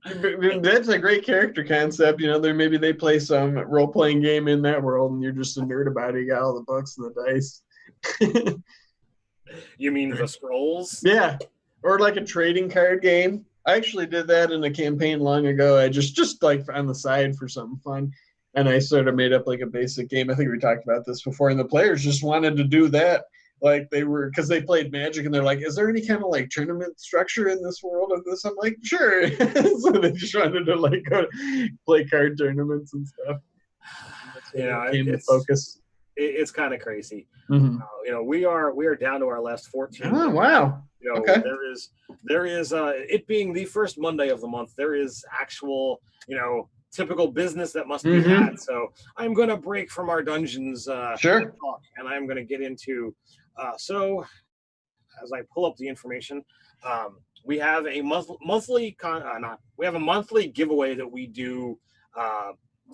Speaker 1: That's a great character concept. Maybe they play some role playing game in that world, and you're just a nerd about it. You got all the books and the dice.
Speaker 2: You mean the scrolls?
Speaker 1: Yeah, or like a trading card game. I actually did that in a campaign long ago. I just like on the side for something fun, and I sort of made up like a basic game. I think we talked about this before, and the players just wanted to do that. Like they were because they played Magic, and they're like, "Is there any kind of like tournament structure in this world of this?" I'm like, "Sure." So they just wanted to like go play card tournaments and stuff. And that's where it came to focus.
Speaker 2: It's kind of crazy.
Speaker 1: Mm-hmm.
Speaker 2: We are down to our last 14.
Speaker 1: Oh wow! Okay.
Speaker 2: There is it being the first Monday of the month. There is actual typical business that must be had. So I'm going to break from our dungeons
Speaker 1: sure
Speaker 2: talk, and I'm going to get into. So as I pull up the information, we have a monthly giveaway that we do,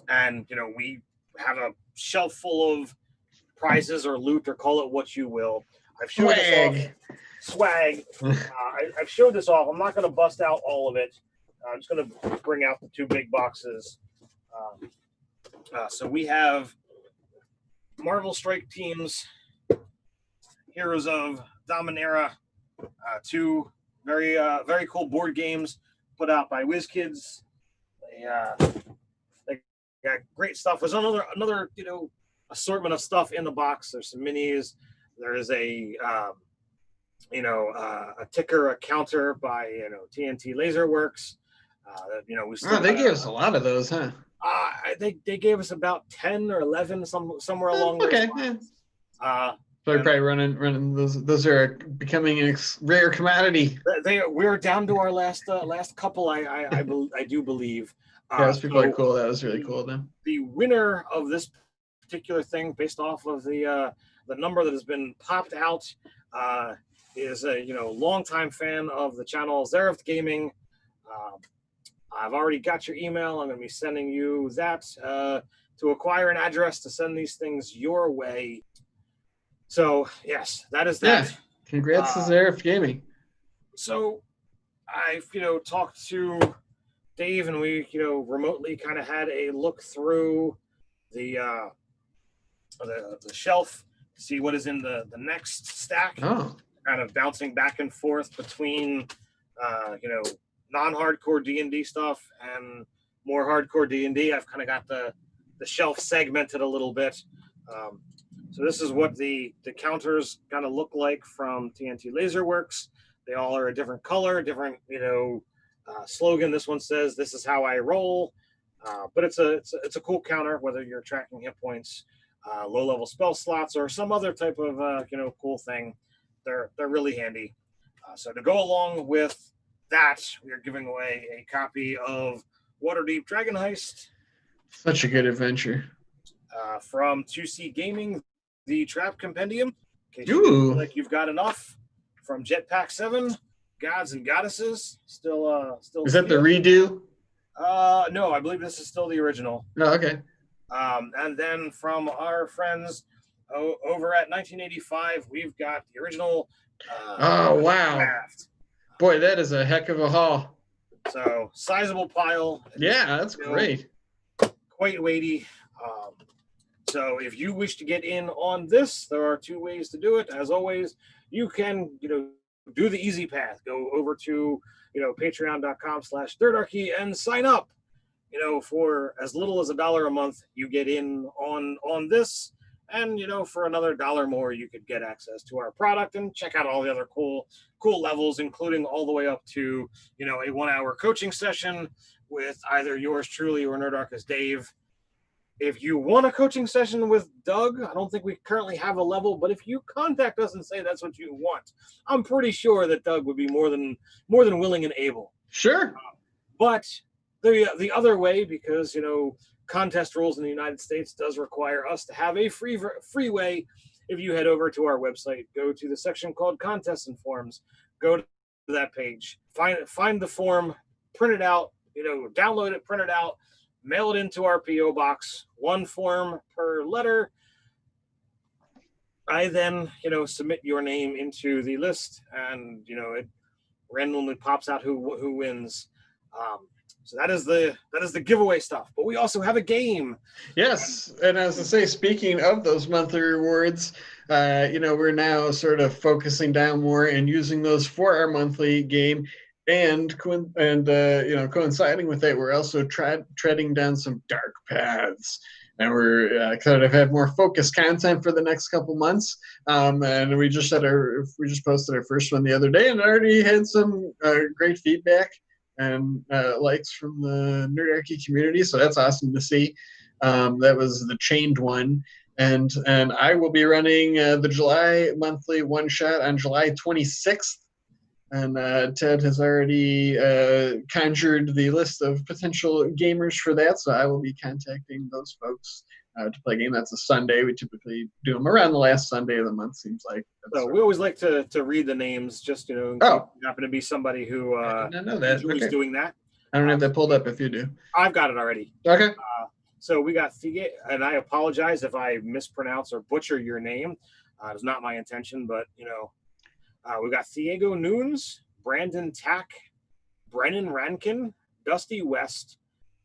Speaker 2: and we have a shelf full of prizes or loot, or call it what you will. I've showed this off. Swag. I've showed this off. I'm not going to bust out all of it. I'm just going to bring out the two big boxes. So we have Marvel Strike Teams, Heroes of Dominaria, two very cool board games put out by WizKids. They got great stuff. There's another assortment of stuff in the box. There's some minis. There is a ticker, a counter by TNT Laserworks.
Speaker 1: They gave us a lot of those, huh?
Speaker 2: They gave us about 10 or 11, somewhere along those lines.
Speaker 1: So we're probably running those. Those are becoming a rare commodity.
Speaker 2: We're down to our last couple. I do believe.
Speaker 1: Yeah, those people are cool. That was really cool. Then
Speaker 2: the winner of this particular thing, based off of the number that has been popped out, is a longtime fan of the channel, Zerif Gaming. I've already got your email. I'm going to be sending you that to acquire an address to send these things your way. So yes, that is that.
Speaker 1: Yeah. Congrats to Zerif Gaming.
Speaker 2: So I've talked to Dave, and we remotely kind of had a look through the shelf to see what is in the next stack.
Speaker 1: Oh.
Speaker 2: Kind of bouncing back and forth between non-hardcore D&D stuff and more hardcore D&D. I've kind of got the shelf segmented a little bit. So this is what the counters kind of look like from TNT Laserworks. They all are a different color, different slogan. This one says, "This is how I roll," but it's a cool counter, whether you're tracking hit points, low-level spell slots, or some other type of cool thing. They're really handy. So to go along with that, we are giving away a copy of Waterdeep Dragon Heist.
Speaker 1: Such a good adventure.
Speaker 2: From 2C Gaming, the Trap Compendium. In case
Speaker 1: Ooh.
Speaker 2: You feel like you've got enough. From Jetpack 7, Gods and Goddesses. Still.
Speaker 1: Is that the redo?
Speaker 2: No, I believe this is still the original.
Speaker 1: Oh, okay.
Speaker 2: And then from our friends over at 1985, we've got the original.
Speaker 1: Oh wow! Draft. Boy, that is a heck of a haul.
Speaker 2: So sizable pile.
Speaker 1: Yeah, that's great.
Speaker 2: Quite weighty. So if you wish to get in on this, there are two ways to do it. As always, you can do the easy path. Go over to patreon.com/dirtarchy and sign up. For as little as $1 a month, you get in on this. And for another $1 more, you could get access to our product and check out all the other cool levels, including all the way up to a 1-hour coaching session with either yours truly or Nerdarchus Dave. If you want a coaching session with Doug, I don't think we currently have a level, but if you contact us and say that's what you want, I'm pretty sure that Doug would be more than willing and able.
Speaker 1: Sure.
Speaker 2: But the other way, because contest rules in the United States does require us to have a free way, if you head over to our website, go to the section called Contests and Forms, go to that page, find the form, print it out, download it, print it out, mail it into our PO box, one form per letter. I then, submit your name into the list, and it randomly pops out who wins. So that is the giveaway stuff. But we also have a game.
Speaker 1: Yes, and as I say, speaking of those monthly rewards, we're now sort of focusing down more and using those for our monthly game, and coinciding with that, we're also treading down some dark paths. And we're kind of have more focused content for the next couple months. And we just posted our first one the other day, and already had some great feedback and likes from the Nerdarchy community. So that's awesome to see. That was the Chained one. And I will be running the July monthly one shot on July 26th. And Ted has already conjured the list of potential gamers for that. So I will be contacting those folks to play a game. That's a Sunday. We typically do them around the last Sunday of the month, seems like.
Speaker 2: So we always like to read the names, just, in case you happen to be somebody who enjoys doing that.
Speaker 1: I don't have that pulled up if you do.
Speaker 2: I've got it already.
Speaker 1: Okay.
Speaker 2: So we got Thie, and I apologize if I mispronounce or butcher your name. It's not my intention, but, we got Thiego Nunes, Brandon Tack, Brennan Rankin, Dusty West,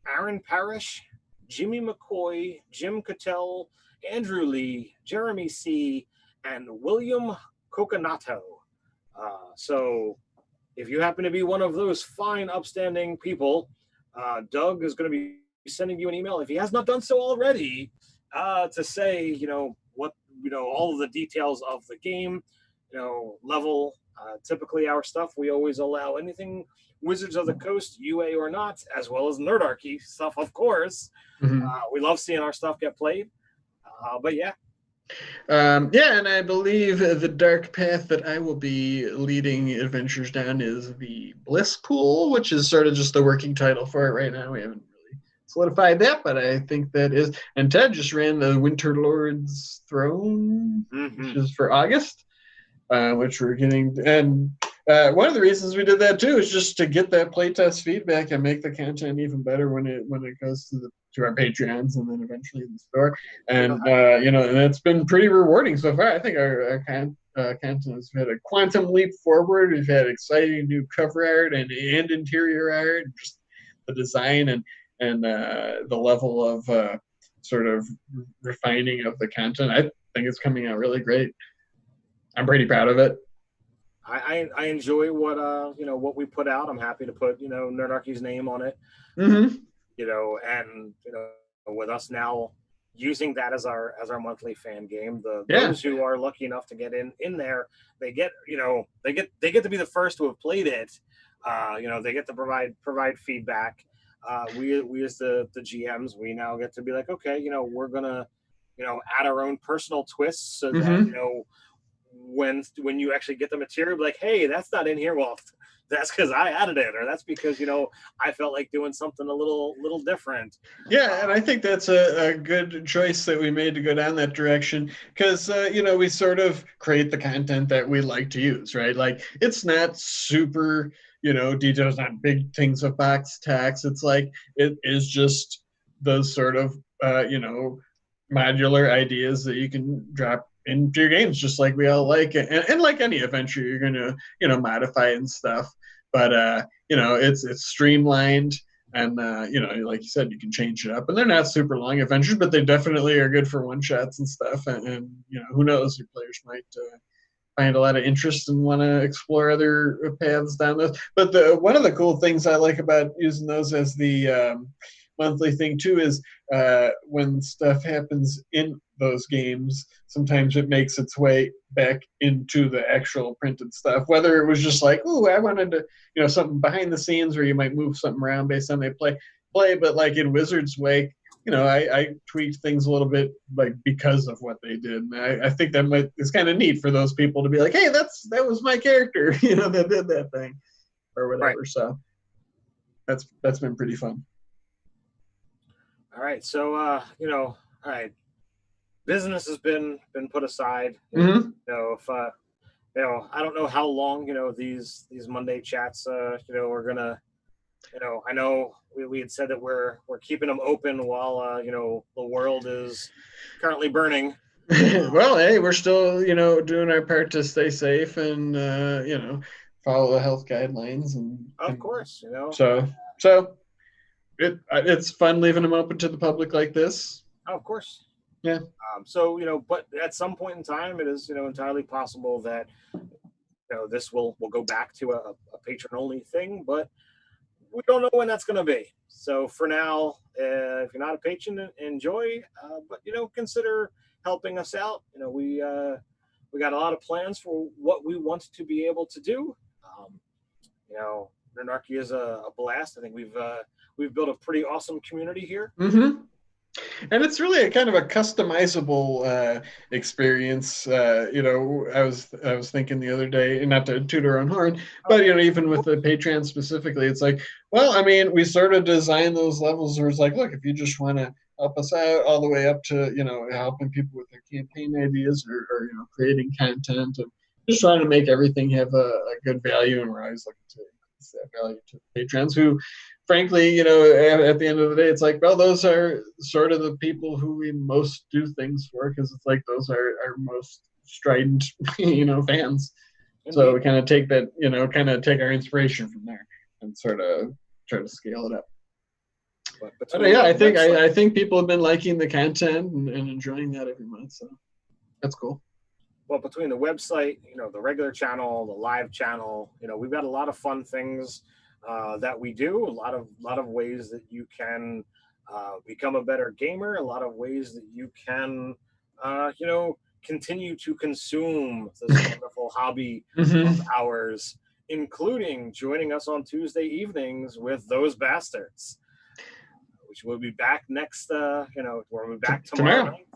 Speaker 2: Aaron Parrish, Jimmy McCoy, Jim Cattell, Andrew Lee, Jeremy C., and William Coconato. So if you happen to be one of those fine, upstanding people, Doug is going to be sending you an email, if he has not done so already, to say, what, all of the details of the game, level. Typically our stuff, we always allow anything Wizards of the Coast, UA or not, as well as Nerdarchy stuff, of course.
Speaker 1: Mm-hmm.
Speaker 2: We love seeing our stuff get played. But yeah.
Speaker 1: And I believe the dark path that I will be leading adventures down is the Bliss Pool, which is sort of just the working title for it right now. We haven't really solidified that, but I think that is. And Ted just ran the Winter Lord's Throne, which is for August. Which we're getting, and one of the reasons we did that too is just to get that playtest feedback and make the content even better when it goes to our Patreons and then eventually in the store. And and it's been pretty rewarding so far. I think our content has had a quantum leap forward. We've had exciting new cover art and interior art, and just the design and the level of sort of refining of the content. I think it's coming out really great. I'm pretty proud of it.
Speaker 2: I enjoy what we put out. I'm happy to put Nerdarchy's name on it.
Speaker 1: Mm-hmm.
Speaker 2: And with us now using that as our monthly fan game, those who are lucky enough to get in there, they get to be the first to have played it. They get to provide feedback. We as the GMs, we now get to be like, okay, we're gonna add our own personal twists so that when you actually get the material, like, hey, that's not in here. Well, that's because I added it, or that's because I felt like doing something a little different.
Speaker 1: Yeah, and I think that's a good choice that we made to go down that direction because we sort of create the content that we like to use, right? Like it's not super details, not big things of box tax. It's like it is just those sort of modular ideas that you can drop into your games, just like we all like, and like any adventure, you're gonna modify and stuff. But it's streamlined, and like you said, you can change it up. And they're not super long adventures, but they definitely are good for one shots and stuff. And who knows, your players might find a lot of interest and want to explore other paths down those. But one of the cool things I like about using those as the monthly thing too is when stuff happens in those games, sometimes it makes its way back into the actual printed stuff, whether it was just like, oh, I wanted to something behind the scenes where you might move something around based on they play, but like in Wizards Wake, I tweaked things a little bit like because of what they did. And I think it's kind of neat for those people to be like, hey, that was my character, that did that thing or whatever. Right. So that's been pretty fun.
Speaker 2: All right. So, all right. business has been put aside.
Speaker 1: Mm-hmm.
Speaker 2: If I don't know how long these Monday chats are gonna. I know we had said that we're keeping them open while the world is currently burning.
Speaker 1: Well, hey, we're still, doing our part to stay safe and, follow the health guidelines
Speaker 2: Of
Speaker 1: and
Speaker 2: course,
Speaker 1: so it's fun leaving them open to the public like this.
Speaker 2: of course.
Speaker 1: Yeah.
Speaker 2: So but at some point in time, it is entirely possible that this will go back to a patron only thing, but we don't know when that's going to be. So for now, if you're not a patron, enjoy, but consider helping us out. We got a lot of plans for what we want to be able to do. Um, you know, Anarchy is a blast. I think we've built a pretty awesome community here.
Speaker 1: Mm-hmm. And it's really a kind of a customizable experience. I was thinking the other day, and not to toot our own horn, but even with the Patreon specifically, it's like, well, I mean, we sort of designed those levels where it's like, look, if you just want to help us out, all the way up to helping people with their campaign ideas or creating content and just trying to make everything have a good value, and we're always looking to increase that value to patrons who frankly, at the end of the day, it's like, well, those are sort of the people who we most do things for, because it's like those are our most strident, fans.
Speaker 2: Indeed.
Speaker 1: So we kind of take that, take our inspiration from there and sort of try to scale it up. But yeah, I think people have been liking the content and enjoying that every month, so that's cool.
Speaker 2: Well, between the website, the regular channel, the live channel, we've got a lot of fun things that we do. A lot of ways that you can become a better gamer. A lot of ways that you can, continue to consume this wonderful hobby of ours, including joining us on Tuesday evenings with Those Bastards, which will be back next. We'll be back tomorrow night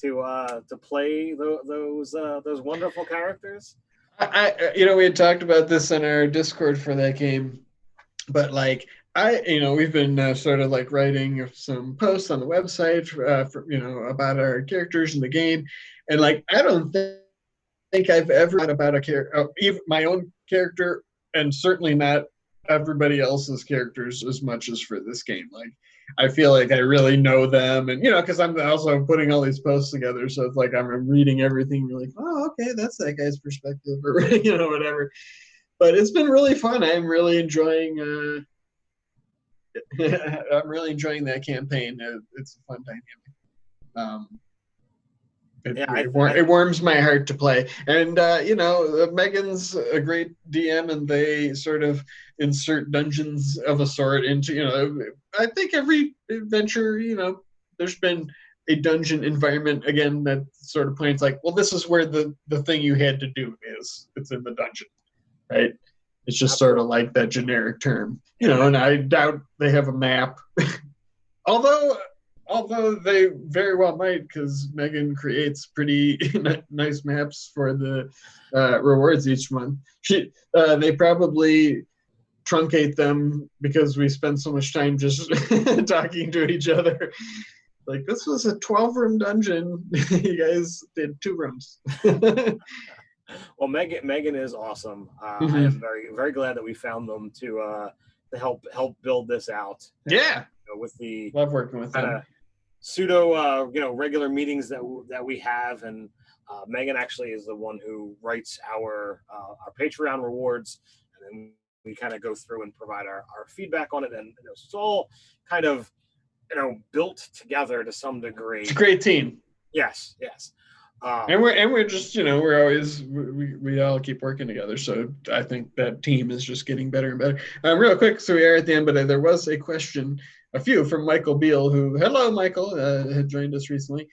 Speaker 2: to play those wonderful characters.
Speaker 1: We had talked about this in our Discord for that game. But we've been sort of like writing some posts on the website, about our characters in the game, and I don't think I've ever thought about a character, even my own character, and certainly not everybody else's characters as much as for this game. I feel like I really know them, and because I'm also putting all these posts together, so it's like I'm reading everything. You're like, oh, okay, that's that guy's perspective, or whatever. But it's been really fun. I'm really enjoying. I'm really enjoying that campaign. It's a fun dynamic. It warms my heart to play. And Megan's a great DM, and they sort of insert dungeons of a sort into. I think every adventure, there's been a dungeon environment again that sort of points like, well, this is where the thing you had to do is. It's in the dungeon. Right? It's just sort of like that generic term, and I doubt they have a map. although they very well might, because Megan creates pretty nice maps for the rewards each month. They probably truncate them because we spend so much time just talking to each other. Like, this was a 12-room dungeon. You guys did 2 rooms.
Speaker 2: Well, Megan is awesome. I am very, very glad that we found them to help build this out.
Speaker 1: Yeah,
Speaker 2: with the
Speaker 1: love working with them.
Speaker 2: Pseudo, regular meetings that we have, and Megan actually is the one who writes our Patreon rewards, and then we kind of go through and provide our feedback on it, and it's all kind of built together to some degree. It's
Speaker 1: a great team.
Speaker 2: Yes.
Speaker 1: And we're just we're always we all keep working together, so I think that team is just getting better and better. Real quick, so we are at the end, but there was a few from Michael Beal, who, hello Michael, had joined us recently.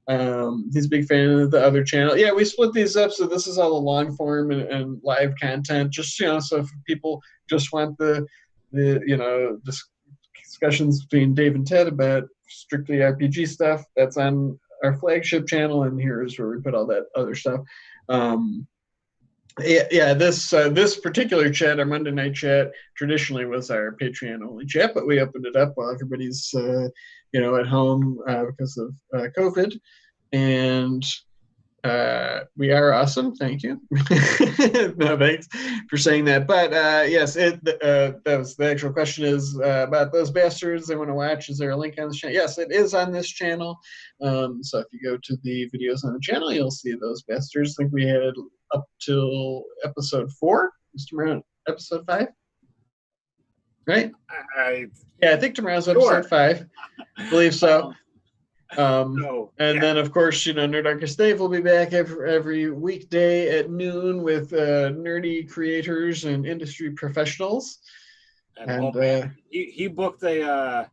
Speaker 1: He's a big fan of the other channel. Yeah, we split these up, so this is all the long form and live content, just so if people just want the discussions between Dave and Ted about strictly RPG stuff, that's on our flagship channel, and here's where we put all that other stuff. This particular chat, our Monday night chat, traditionally was our Patreon only chat, but we opened it up while everybody's at home because of COVID. And we are awesome. Thank you. No, thanks for saying that. But yes, that was the actual question is about those bastards they want to watch. Is there a link on this channel? Yes, it is on this channel. So if you go to the videos on the channel, you'll see those bastards. I think we had up till episode 4. Is tomorrow episode 5? Right? Yeah, I think tomorrow's episode 5. I believe so. Then of course, Nerd Darkest Dave will be back every weekday at noon with nerdy creators and industry professionals.
Speaker 2: And he booked a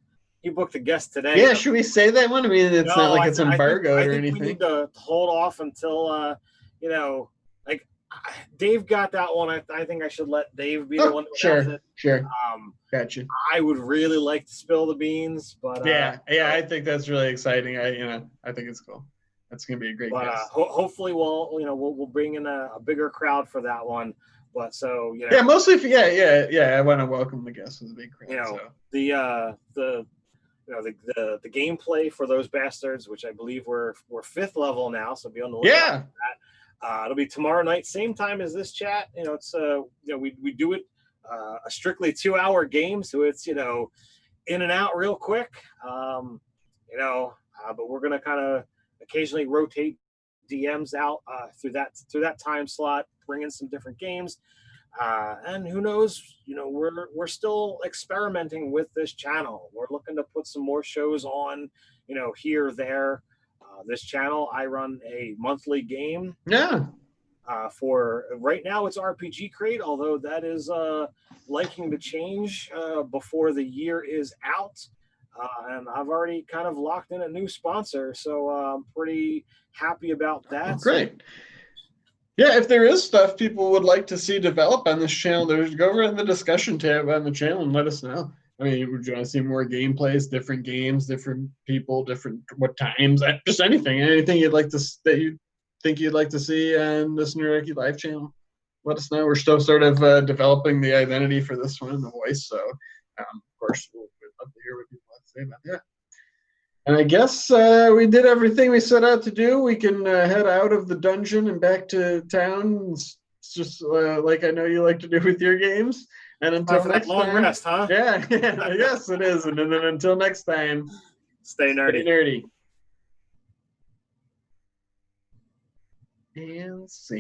Speaker 2: guest today.
Speaker 1: Yeah, should we say that one? I mean, it's not like it's embargoed or anything.
Speaker 2: We need to hold off until like Dave got that one. I think I should let Dave be the one.
Speaker 1: Sure. Gotcha.
Speaker 2: I would really like to spill the beans, but
Speaker 1: I think that's really exciting. I think it's cool. That's gonna be a great guest.
Speaker 2: Hopefully, we'll bring in a bigger crowd for that one. But
Speaker 1: mostly I want to welcome the guests with a big crowd.
Speaker 2: The gameplay for those bastards, which I believe we're 5th level now, so be on the lookout for that. It'll be tomorrow night, same time as this chat. It's we do it a strictly 2-hour game, so it's in and out real quick. But we're gonna kind of occasionally rotate DMs out through that time slot, bring in some different games, and who knows? We're still experimenting with this channel. We're looking to put some more shows on, here or there. This channel, I run a monthly game.
Speaker 1: Yeah.
Speaker 2: For right now, it's RPG Crate, although that is liking to change before the year is out. And I've already kind of locked in a new sponsor, so I'm pretty happy about that.
Speaker 1: Oh, great. Yeah, if there is stuff people would like to see develop on this channel, go over in the discussion tab on the channel and let us know. I mean, would you want to see more gameplays, different games, different people, different what times, just anything you'd like to that you think you'd like to see on this Nerdarchy Live channel? Let us know. We're still sort of developing the identity for this one, the voice. So, of course, we'd love to hear what people have to say about that. And I guess we did everything we set out to do. We can head out of the dungeon and back to town. It's just like I know you like to do with your games. And until next
Speaker 2: long
Speaker 1: time,
Speaker 2: rest, huh?
Speaker 1: Yeah, yes, it is. And then until next time,
Speaker 2: stay nerdy.
Speaker 1: Stay nerdy. And see.